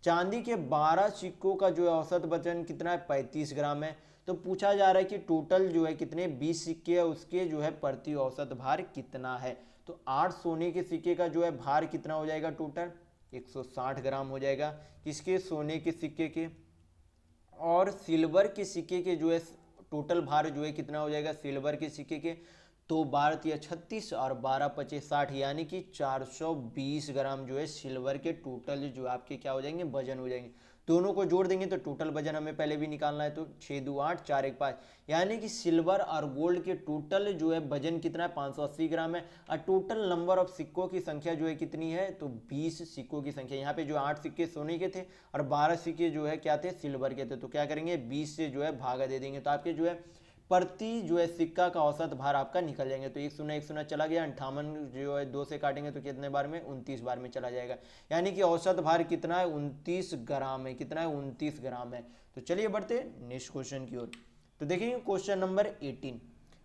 चांदी के 12 सिक्कों का जो है औसत वजन कितना है, 35 ग्राम है। तो पूछा जा रहा है कि टोटल जो है कितने 20 सिक्के है उसके जो है प्रति औसत भार कितना है। तो 8 सोने के सिक्के का जो है भार कितना हो जाएगा, टोटल 160 ग्राम हो जाएगा। किसके, सोने के सिक्के के। और सिल्वर के सिक्के के जो है टोटल भार जो है कितना हो जाएगा, सिल्वर के सिक्के के। तो 12 तिया 36 और 12 पचे 60, यानी कि 420 ग्राम जो है सिल्वर के टोटल जो आपके क्या हो जाएंगे, वजन हो जाएंगे। दोनों को जोड़ देंगे तो टोटल वजन हमें पहले भी निकालना है। तो 6 2 8 4 1 5, यानी कि सिल्वर और गोल्ड के टोटल जो है वजन कितना है, 580 ग्राम है। और टोटल नंबर ऑफ सिक्कों की संख्या जो है कितनी है, तो 20 सिक्कों की संख्या। यहाँ पे जो 8 सिक्के सोने के थे और 12 सिक्के जो है क्या थे, सिल्वर के थे। तो क्या करेंगे, 20 से जो है भागा दे देंगे तो आपके जो है प्रति जो है सिक्का का औसत भार आपका निकल जाएंगे। तो 1 0 1 0 चला गया। 58 जो है 2 से काटेंगे तो कितने बार में, 29 बार में चला जाएगा। यानी कि औसत भार कितना है, 29 ग्राम है। कितना है, 29 ग्राम है। तो चलिए बढ़ते नेक्स्ट क्वेश्चन की ओर। तो देखेंगे क्वेश्चन नंबर 18।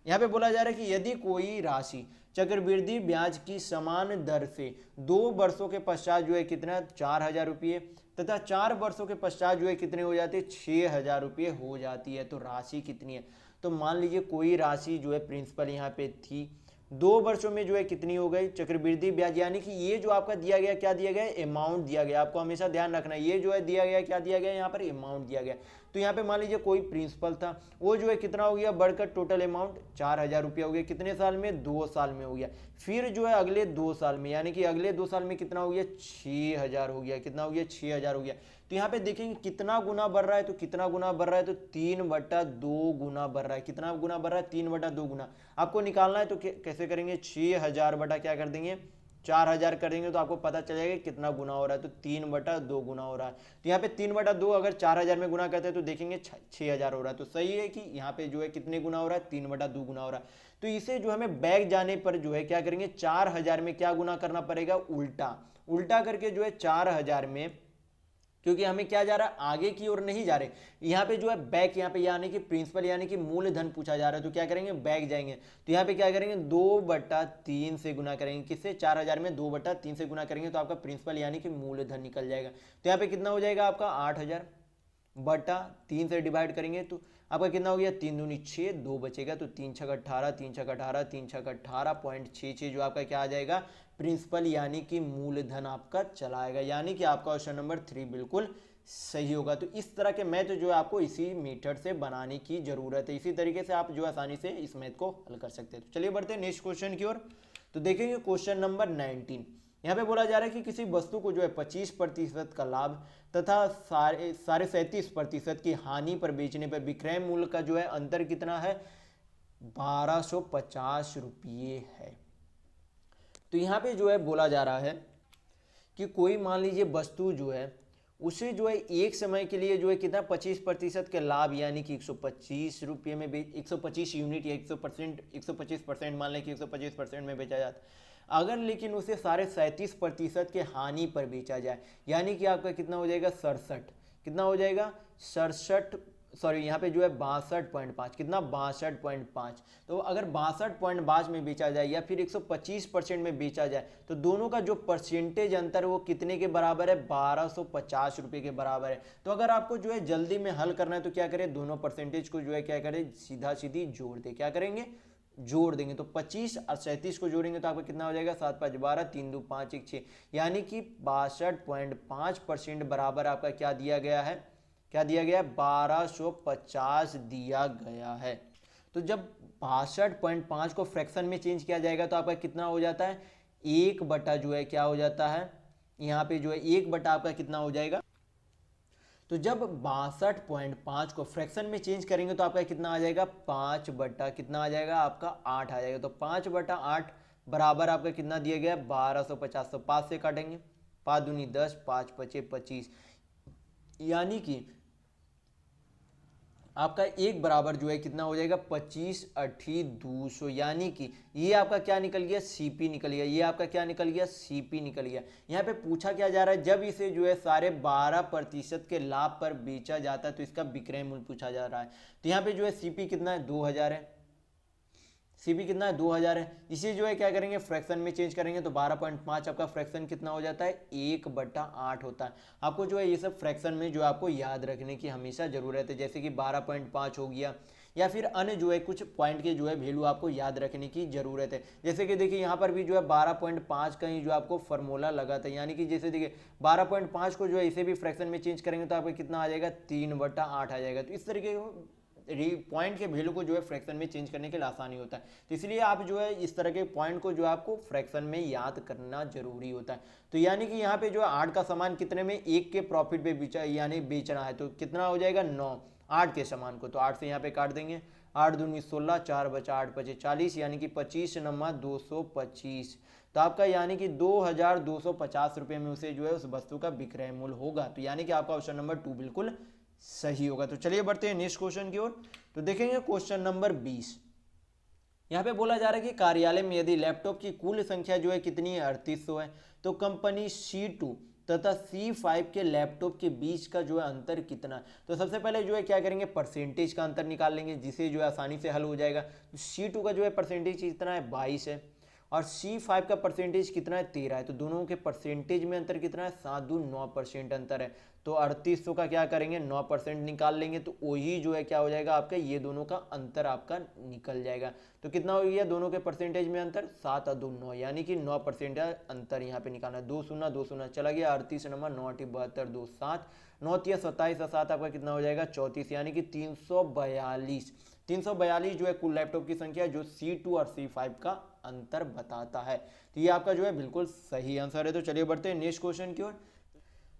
यहाँ पे बोला जा रहा है कि यदि कोई राशि चक्रवृद्धि ब्याज की समान दर से 2 वर्षों के पश्चात जो है कितना 4,000 रुपये तथा 4 वर्षों के पश्चात जो है कितने हो जाते हैं 6,000 रुपये हो जाती है, तो राशि कितनी है। तो मान लीजिए कोई राशि जो है प्रिंसिपल यहाँ पे थी, 2 वर्षों में जो है कितनी हो गई चक्रवृद्धि ब्याज, यानी कि ये जो आपका दिया गया क्या दिया गया अमाउंट दिया गया, आपको हमेशा ध्यान रखना है ये जो है दिया गया क्या दिया गया यहाँ पर अमाउंट दिया गया। तो यहाँ पे मान लीजिए कोई प्रिंसिपल था, वो जो है कितना हो गया बढ़कर टोटल अमाउंट 4,000 रुपया हो गया, कितने साल में 2 साल में हो गया। फिर जो है अगले 2 साल में, यानी कि अगले 2 साल में कितना हो गया 6,000 हो गया, कितना हो गया 6,000 हो गया। तो यहाँ पे देखेंगे कितना गुना बढ़ रहा है, तो कितना गुना बढ़ रहा है तो 3/2 गुना बढ़ रहा है। कितना गुना बढ़ रहा है 3/2 गुना। आपको निकालना है तो कैसे करेंगे 6,000 बटा क्या कर देंगे 4,000 कर देंगे, तो आपको पता चलेगा कितना गुना हो रहा है, तो 3/2 गुना हो रहा है। तो यहाँ पे 3/2 अगर 4,000 में गुना करते हैं तो देखेंगे 6,000 हो रहा है। तो सही है कि यहाँ पे जो है कितने गुना हो रहा है 3/2 गुना हो रहा है। तो इसे जो हमें बैक जाने पर जो है क्या करेंगे 4,000 में क्या गुना करना पड़ेगा उल्टा करके जो है 4,000 में, क्योंकि हमें क्या जा रहा है आगे की ओर नहीं जा रहे, यहाँ पे जो है बैक, यहाँ पे यानी कि प्रिंसिपल यानी कि मूलधन पूछा जा रहा है, तो क्या करेंगे बैक जाएंगे। तो यहाँ पे क्या करेंगे 2/3 से गुना करेंगे, किससे 4,000 में 2/3 से गुना करेंगे तो आपका प्रिंसिपल यानी कि मूलधन निकल जाएगा। तो यहाँ पे कितना हो जाएगा आपका 8,000 बटा 3 से डिवाइड करेंगे तो आपका कितना हो गया 3 दूनी 6, 2 बचेगा तो 3 छक 18, 3 छक 18, 3 छक 18.66 जो आपका क्या आ जाएगा प्रिंसिपल यानी कि मूलधन आपका चला आएगा, यानी कि आपका ऑप्शन नंबर 3 बिल्कुल सही होगा। तो इस तरह के मैथ जो है आपको इसी मेथड से बनाने की जरूरत है, इसी तरीके से आप जो आसानी से इस मैथ को हल कर सकते हैं। तो चलिए बढ़ते हैं नेक्स्ट क्वेश्चन की ओर। तो देखेंगे क्वेश्चन नंबर 19। यहाँ पे बोला जा रहा है कि किसी वस्तु को जो है 25% का लाभ तथा 37.5% की हानि पर बेचने पर विक्रय मूल्य का जो है अंतर कितना है 1,250 रुपये है। तो यहाँ पे जो है बोला जा रहा है कि कोई मान लीजिए वस्तु जो है उसे जो है एक समय के लिए जो है कितना 25% के लाभ यानी कि 125 रुपये में 125 यूनिट या 125% मान लें कि 125% में बेचा जाता है। अगर लेकिन उसे 37.5% के हानि पर बेचा जाए यानी कि आपका कितना हो जाएगा 67, कितना हो जाएगा 67, सॉरी यहाँ पे जो है 62.5, कितना 62.5। तो अगर 62.5 में बेचा जाए या फिर 125% में बेचा जाए तो दोनों का जो परसेंटेज अंतर है वो कितने के बराबर है 1,250 रुपये के बराबर है। तो अगर आपको जो है जल्दी में हल करना है तो क्या करें दोनों परसेंटेज को जो है क्या करें सीधा सीधी जोड़ दे, क्या करेंगे जोड़ देंगे। तो 25 और 37 को जोड़ेंगे तो आपका कितना हो जाएगा 7 5 12, 3 2 5 1 6, यानी कि 62.5% बराबर आपका क्या दिया गया है, क्या दिया गया 1,250 दिया गया है। तो जब 62.5 को फ्रैक्शन में चेंज किया जाएगा तो आपका कितना हो जाता है 1 बटा जो है क्या हो जाता है यहाँ पे जो है 1 बटा आपका कितना हो जाएगा। तो जब 62.5 को फ्रैक्शन में चेंज करेंगे तो आपका कितना आ जाएगा 5 बटा कितना आ जाएगा आपका 8 आ जाएगा। तो 5 बटा 8 बराबर आपका कितना दिया गया 1,250। तो 5 से काटेंगे 5 दूनी 10, 5 5 25, यानी कि आपका एक बराबर जो है कितना हो जाएगा 25 8 200, यानी कि ये आपका क्या निकल गया सीपी निकल गया, ये आपका क्या निकल गया सीपी निकल गया। यहाँ पे पूछा क्या जा रहा है जब इसे जो है 12.5% के लाभ पर बेचा जाता है तो इसका विक्रय मूल्य पूछा जा रहा है। तो यहाँ पे जो है सीपी कितना है 2000 है, सीपी कितना है 2000 है। इसे जो है क्या करेंगे फ्रैक्शन में चेंज करेंगे तो 12.5 आपका फ्रैक्शन कितना हो जाता है 1/8 होता है। आपको जो है ये सब फ्रैक्शन में जो आपको याद रखने की हमेशा जरूरत है, जैसे कि 12.5 हो गया या फिर अन्य जो है कुछ पॉइंट के जो है वैल्यू आपको याद रखने की जरूरत है। जैसे कि देखिए यहाँ पर भी जो है 12.5 का ही जो आपको फॉर्मूला लगा था, यानी कि जैसे देखिए 12.5 को जो है इसे भी फ्रैक्शन में चेंज करेंगे तो आपको कितना आ जाएगा 3/8 आ जाएगा। तो इस तरीके पॉइंट के वैल्यू को जो है फ्रैक्शन में चेंज करने के लिए आसानी होता है। तो इसलिए आप जो है इस तरह के पॉइंट को जो है आपको फ्रैक्शन में याद करना जरूरी होता है। तो यानी कि यहाँ पे जो है 8 का सामान कितने में 1 के प्रॉफिट पे बेचा यानी बेचना है तो कितना हो जाएगा 9 8 के सामान को। तो 8 से यहाँ पे काट देंगे 8 दूनी 16, 4 बचा 8 बचे 40, यानी कि 25 नमा 225। तो आपका यानी कि 2,250 रुपये में उसे जो है उस वस्तु का विक्रय मूल्य होगा। तो यानी कि आपका ऑप्शन नंबर 2 बिल्कुल सही होगा। तो चलिए बढ़ते हैं नेक्स्ट क्वेश्चन की ओर। तो देखेंगे क्वेश्चन नंबर 20। यहाँ पे बोला जा रहा है कि कार्यालय में यदि लैपटॉप की कुल संख्या जो है कितनी है 3800 है तो कंपनी C2 तथा C5 के लैपटॉप के बीच का जो है अंतर कितना है। तो सबसे पहले जो है क्या करेंगे, परसेंटेज का अंतर निकाल लेंगे, जिसे जो है आसानी से हल हो जाएगा। तो C2 का जो है परसेंटेज कितना है, 22 है, और C5 का परसेंटेज कितना है, 13 है। तो दोनों के परसेंटेज में अंतर कितना है, 7 दूनी 9% अंतर है। तो 3800 का क्या करेंगे, 9% निकाल लेंगे, तो वही जो है क्या हो जाएगा आपका, ये दोनों का अंतर आपका निकल जाएगा। तो कितना हो गया दोनों के परसेंटेज में अंतर, 7 और 2 9, यानी कि 9% अंतर यहाँ पे निकालना है। 2 शून्य 2 शून्य चला गया, 38 नंबर 9 8 72 2 7 9 3 27 और 7 आपका कितना हो जाएगा, 34, यानी कि 342 जो है कुल लैपटॉप की संख्या जो C2 और C5 का अंतर बताता है। तो ये आपका जो है बिल्कुल सही आंसर है। तो चलिए बढ़ते हैं नेक्स्ट क्वेश्चन की ओर।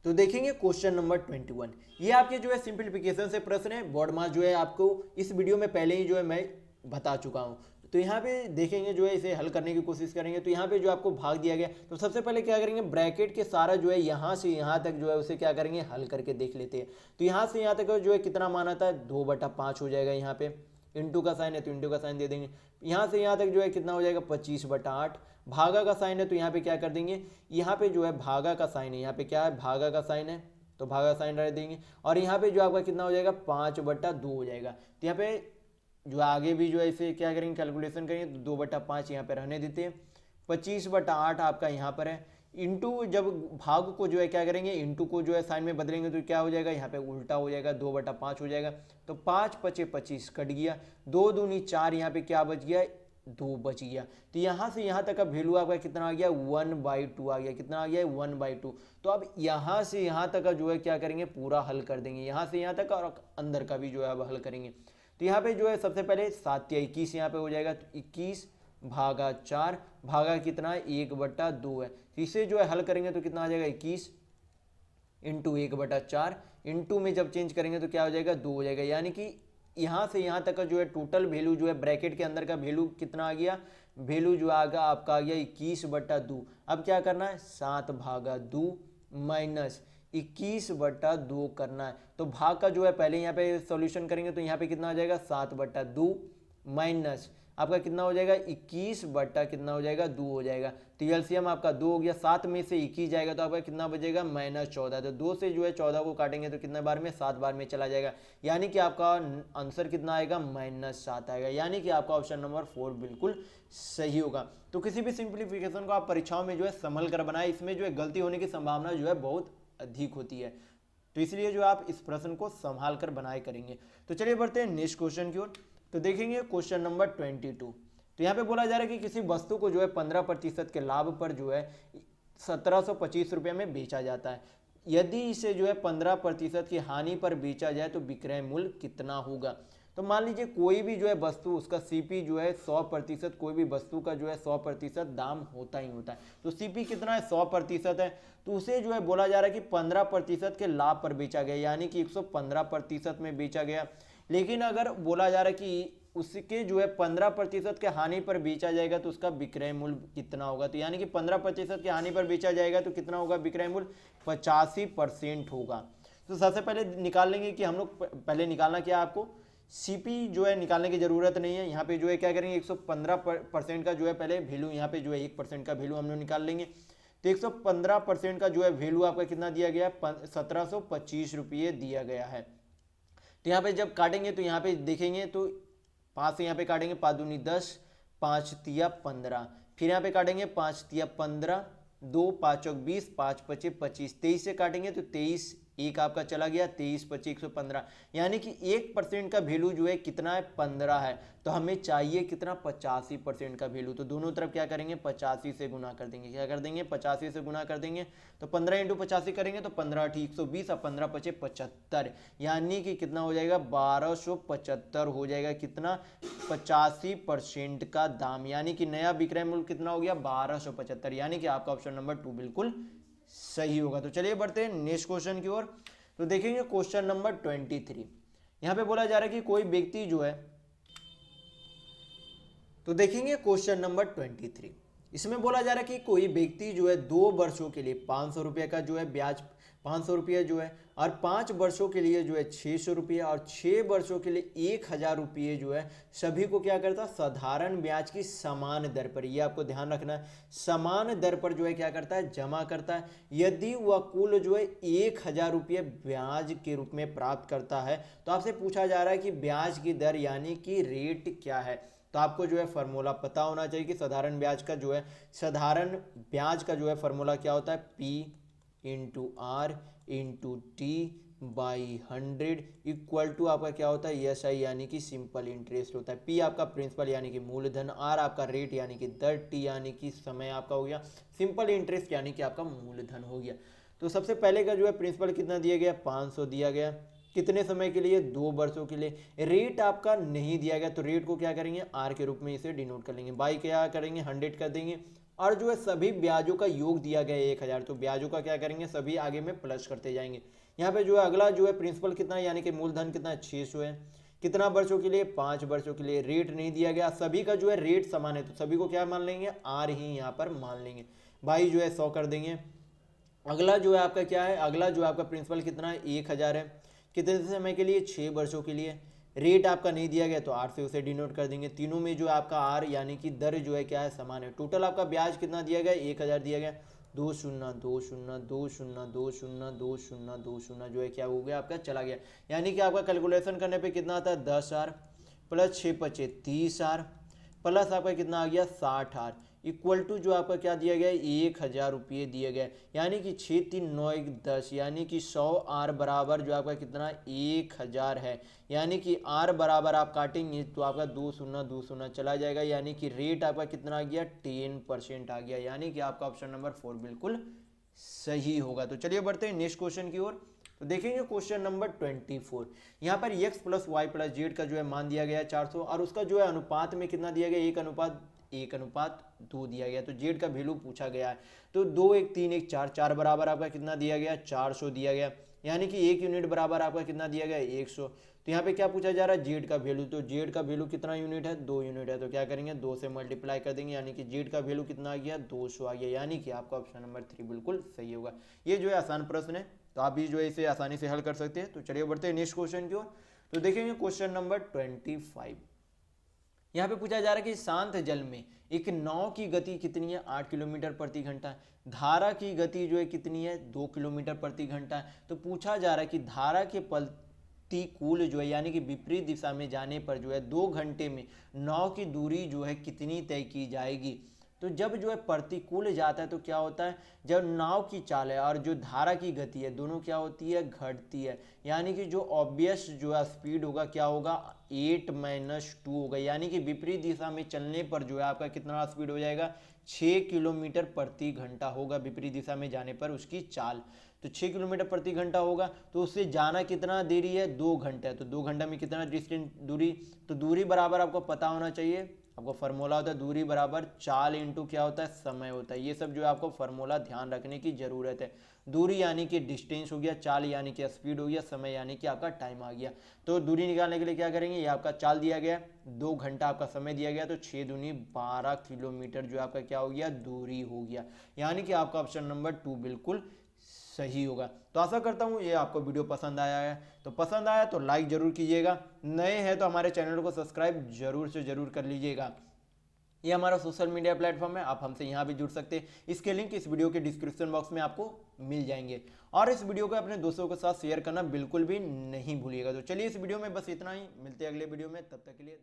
तो देखेंगे क्वेश्चन नंबर 21। ये आपके जो है सिंप्लीफिकेशन से प्रश्न है, बोर्ड मार्क्स जो है आपको इस वीडियो में पहले ही जो है मैं बता चुका हूँ। तो यहाँ पे देखेंगे जो है इसे हल करने की कोशिश करेंगे। तो यहाँ पे जो आपको भाग दिया गया, तो सबसे पहले क्या करेंगे, ब्रैकेट के सारा जो है यहाँ से यहाँ तक जो है उसे क्या करेंगे, हल करके देख लेते हैं। तो यहाँ से यहाँ तक जो है कितना माना था, 2/5 हो जाएगा। यहाँ पे इंटू का साइन है तो इंटू का साइन दे देंगे। यहाँ से यहाँ तक जो है कितना हो जाएगा, 25/8। भागा का साइन है तो यहाँ पे क्या कर देंगे, यहाँ पे जो है भागा का साइन है, यहाँ पे क्या है, भागा का साइन है, तो भागा का साइन रख देंगे। और यहाँ पे जो आपका कितना हो जाएगा, 5/2 हो जाएगा। तो यहाँ पे जो आगे भी जो है इसे क्या करेंगे, कैलकुलेशन करेंगे, तो 2/5 यहाँ पे रहने देते हैं। 25/8 आपका यहाँ पर है, इंटू जब भाग को जो है क्या करेंगे, इंटू को जो है साइन में बदलेंगे तो क्या हो जाएगा, यहाँ पे उल्टा हो जाएगा, 2/5 हो जाएगा। तो 5 5 25 कट गया, 2 दूनी 4, यहाँ पे क्या बच गया, 2 बच गया। तो यहाँ से यहाँ तक का वैल्यू आपका कितना आ गया, 1/2 आ गया। कितना आ गया, 1/2। तो अब यहाँ से यहाँ तक का जो है क्या करेंगे, पूरा हल कर देंगे, यहाँ से यहाँ तक और अंदर का भी जो है अब हल करेंगे। तो यहाँ पे जो है सबसे पहले 7 या 21 यहाँ पे हो जाएगा। तो 21 भागा 4, भागा कितना है, 1/2 है। तो इसे जो है हल करेंगे तो कितना आ जाएगा, 21 इंटू 1/4, इंटू में जब चेंज करेंगे तो क्या हो जाएगा, 2 हो जाएगा। यानी कि यहाँ से यहाँ तक का जो है टोटल वैल्यू जो है ब्रैकेट के अंदर का वैल्यू कितना आ गया, वैल्यू जो आगा आपका आ गया 21/2। अब क्या करना है, 7/2 माइनस 21/2 करना है। तो भाग का जो है पहले यहाँ पे सॉल्यूशन करेंगे तो यहाँ पे कितना आ जाएगा, 7/2 माइनस आपका कितना हो जाएगा, 21/कितना हो जाएगा, 2 हो जाएगा। तो एलसीएम आपका 2 हो गया, 7 में से 21 जाएगा तो आपका कितना बचेगा, -14। तो 2 से जो है 14 को काटेंगे तो कितने बार में, 7 बार में चला जाएगा। यानी कि आपका आंसर कितना आएगा, -7 आएगा। यानी कि आपका ऑप्शन नंबर 4 बिल्कुल सही होगा। तो किसी भी सिंप्लीफिकेशन को आप परीक्षाओं में जो है संभल कर बनाए, इसमें जो है गलती होने की संभावना जो है बहुत अधिक होती है। तो इसलिए जो आप इस प्रश्न को संभाल कर बनाए करेंगे। तो चलिए बढ़ते हैं नेक्स्ट क्वेश्चन की ओर। तो देखेंगे क्वेश्चन नंबर 22। तो यहाँ पे बोला जा रहा है कि किसी वस्तु को जो है 15% के लाभ पर जो है 1725 रुपये में बेचा जाता है। यदि इसे जो है 15% की हानि पर बेचा जाए तो विक्रय मूल्य कितना होगा। तो मान लीजिए कोई भी जो है वस्तु, उसका सीपी जो है 100%, कोई भी वस्तु का जो है 100% दाम होता ही होता है। तो सीपी कितना है, 100% है। तो उसे जो है बोला जा रहा है कि 15% के लाभ पर बेचा गया, यानी कि 115% में बेचा गया। लेकिन अगर बोला जा रहा है कि उसके जो है 15% के हानि पर बेचा जाएगा तो उसका विक्रय मूल्य कितना होगा। तो यानी कि 15% के हानि पर बेचा जाएगा तो कितना होगा विक्रय मूल्य, 85% होगा। तो सबसे पहले निकाल लेंगे कि हम लोग पहले निकालना क्या है, आपको सीपी जो है निकालने की जरूरत नहीं है। यहाँ पे जो है क्या करेंगे, 115% का जो है पहले वैल्यू, यहाँ पे जो है 1% का वैल्यू हम लोग निकाल लेंगे। तो 115% का जो है वैल्यू आपका कितना दिया गया है, 1725 रुपये दिया गया है। तो यहाँ पे जब काटेंगे तो यहाँ पे देखेंगे तो 5 से यहाँ पे काटेंगे, 5 दूनी 10, 5 तिया 15, फिर यहाँ पे काटेंगे 5 तिया 15, 2 5 चौक 20, 5 5 25, 23 से काटेंगे तो 23 एक आपका चला गया, 23 25 115, यानी कि 1% का वैल्यू जो है कितना है, 15 है। तो हमें चाहिए कितना, 85% का वैल्यू। तो दोनों तरफ क्या करेंगे, 85 से गुना कर देंगे। क्या कर देंगे, 85 से गुना कर देंगे। तो 15 × 85 करेंगे तो 15 × 120 और 15 × 5 = 75, यानी कि कितना हो जाएगा, 1275 हो जाएगा। कितना, 85% का दाम, यानी कि नया विक्रय मूल्य कितना हो गया, 1275। यानी कि आपका ऑप्शन नंबर 2 बिल्कुल सही होगा। तो चलिए बढ़ते हैं नेक्स्ट क्वेश्चन की ओर। तो देखेंगे क्वेश्चन नंबर 23। यहां पे बोला जा रहा है कि कोई व्यक्ति जो है, तो देखेंगे क्वेश्चन नंबर 23। इसमें बोला जा रहा है कि कोई व्यक्ति जो है 2 वर्षों के लिए 500 रुपये का जो है ब्याज 500 रुपये जो है, और 5 वर्षों के लिए जो है 600 रुपये, और 6 वर्षों के लिए 1000 रुपये जो है सभी को क्या करता है, साधारण ब्याज की समान दर पर, ये आपको ध्यान रखना है, समान दर पर जो है क्या करता है, जमा करता है। यदि वह कुल जो है 1000 रुपये ब्याज के रूप में प्राप्त करता है तो आपसे पूछा जा रहा है कि ब्याज की दर यानी कि रेट क्या है। तो आपको जो है फार्मूला पता होना चाहिए कि साधारण ब्याज का जो है, साधारण ब्याज का जो है फार्मूला क्या होता है, P into R into T by 100 equal to आपका क्या होता है, SI यानी कि सिंपल इंटरेस्ट होता है। P आपका प्रिंसिपल यानी कि मूलधन, R आपका रेट यानी कि दर, T यानी कि समय आपका हो गया, सिंपल इंटरेस्ट यानी कि आपका मूलधन हो गया। तो सबसे पहले का जो है प्रिंसिपल कितना दिया गया, 500 दिया गया, कितने समय के लिए, 2 वर्षों के लिए। रेट आपका नहीं दिया गया तो रेट को क्या करेंगे, आर के रूप में इसे डिनोट कर लेंगे, बाई क्या करेंगे, 100 कर देंगे, और जो है सभी ब्याजों का योग दिया गया 1000, तो ब्याजों का क्या करेंगे, सभी आगे में प्लस करते जाएंगे। यहाँ पे जो है अगला जो है प्रिंसिपल कितना है, यानी कि मूलधन कितना है, 600 है, कितना वर्षों के लिए, 5 वर्षों के लिए। रेट नहीं दिया गया, सभी का जो है रेट समान है तो सभी को क्या मान लेंगे, आर ही यहाँ पर मान लेंगे, बाई जो है 100 कर देंगे। अगला जो है आपका क्या है, अगला जो है आपका प्रिंसिपल कितना है, 1000 है, कितने समय के लिए, 6 वर्षों के लिए। रेट आपका नहीं दिया गया तो आर से उसे डिनोट कर देंगे। तीनों में जो आपका आर यानी कि दर जो है क्या है, समान है। टोटल आपका ब्याज कितना दिया गया, 1000 दिया गया, 2020202020 जो है क्या हो गया आपका, चला गया। यानी कि आपका कैलकुलेशन करने पे कितना आता है, 10R प्लस 6 पचे 30R प्लस आपका कितना आ गया, 60R इक्वल टू जो आपका क्या दिया गया, 1000 रुपये दिया गया। यानी कि 6 3 9 1 10, यानी कि 100R बराबर जो आपका कितना 1000 है। यानी कि R बराबर आप काटेंगे तो आपका 2020 चला जाएगा, यानी कि रेट आपका कितना आ गया, 10% आ गया। यानी कि आपका ऑप्शन नंबर 4 बिल्कुल सही होगा। तो चलिए बढ़ते हैं नेक्स्ट क्वेश्चन की ओर। तो देखेंगे क्वेश्चन नंबर 24। यहाँ पर x plus Y plus Z का जो है मान दिया गया है 400, और उसका जो है अनुपात में कितना दिया गया, 1:1:2 दिया गया। तो जेड का वैल्यू पूछा गया है, तो 2 1 3 1 4 4 बराबर आपका कितना दिया गया, 400 दिया गया। यानी कि 1 यूनिट बराबर आपका कितना दिया गया, 100। तो यहाँ पे क्या पूछा जा रहा है, जेड का वैल्यू। तो जेड का वैल्यू कितना यूनिट है, 2 यूनिट है, तो क्या करेंगे 2 से मल्टीप्लाई कर देंगे, यानी कि जेड का वैल्यू कितना आ गया, 200 आ गया। यानी कि आपका ऑप्शन नंबर 3 बिल्कुल सही होगा। ये जो है आसान प्रश्न है, तो आप भी जो है इसे आसानी से हल कर सकते हैं। तो चलिए बढ़ते हैं नेक्स्ट क्वेश्चन की ओर। तो देखेंगे क्वेश्चन नंबर 25। यहाँ पे पूछा जा रहा है कि शांत जल में एक नाव की गति कितनी है, 8 किलोमीटर प्रति घंटा। धारा की गति जो है कितनी है, 2 किलोमीटर प्रति घंटा। तो पूछा जा रहा है कि धारा के प्रतिकूल जो है यानी कि विपरीत दिशा में जाने पर जो है 2 घंटे में नाव की दूरी जो है कितनी तय की जाएगी। तो जब जो है प्रतिकूल जाता है तो क्या होता है, जब नाव की चाल है और जो धारा की गति है दोनों क्या होती है, घटती है। यानी कि जो ऑब्वियस जो है स्पीड होगा क्या होगा, 8 - 2 होगा। यानी कि विपरीत दिशा में चलने पर जो है आपका कितना स्पीड हो जाएगा, 6 किलोमीटर प्रति घंटा होगा। विपरीत दिशा में जाने पर उसकी चाल तो 6 किलोमीटर प्रति घंटा होगा। तो उससे जाना कितना देरी है, 2 घंटे है। तो 2 घंटा में कितना डिस्टेंस दूरी, तो दूरी बराबर आपको पता होना चाहिए, आपको फार्मूला होता है दूरी बराबर चाल इंटू क्या होता है, समय होता है। ये सब जो है आपको फार्मूला ध्यान रखने की जरूरत है। दूरी यानी कि डिस्टेंस हो गया, चाल यानी कि स्पीड हो गया, समय यानी कि आपका टाइम आ गया। तो दूरी निकालने के लिए क्या करेंगे, ये आपका चाल दिया गया, 2 घंटा आपका समय दिया गया, तो 6 दूनी 12 किलोमीटर जो आपका क्या हो गया, दूरी हो गया। यानी कि आपका ऑप्शन नंबर 2 बिल्कुल सही होगा। तो आशा करता हूँ ये आपको वीडियो पसंद आया है। तो पसंद आया तो लाइक जरूर कीजिएगा, नए हैं तो हमारे चैनल को सब्सक्राइब जरूर से जरूर कर लीजिएगा। ये हमारा सोशल मीडिया प्लेटफॉर्म है, आप हमसे यहाँ भी जुड़ सकते हैं। इसके लिंक इस वीडियो के डिस्क्रिप्शन बॉक्स में आपको मिल जाएंगे। और इस वीडियो को अपने दोस्तों के साथ शेयर करना बिल्कुल भी नहीं भूलिएगा। तो चलिए इस वीडियो में बस इतना ही, मिलते हैं अगले वीडियो में, तब तक के लिए।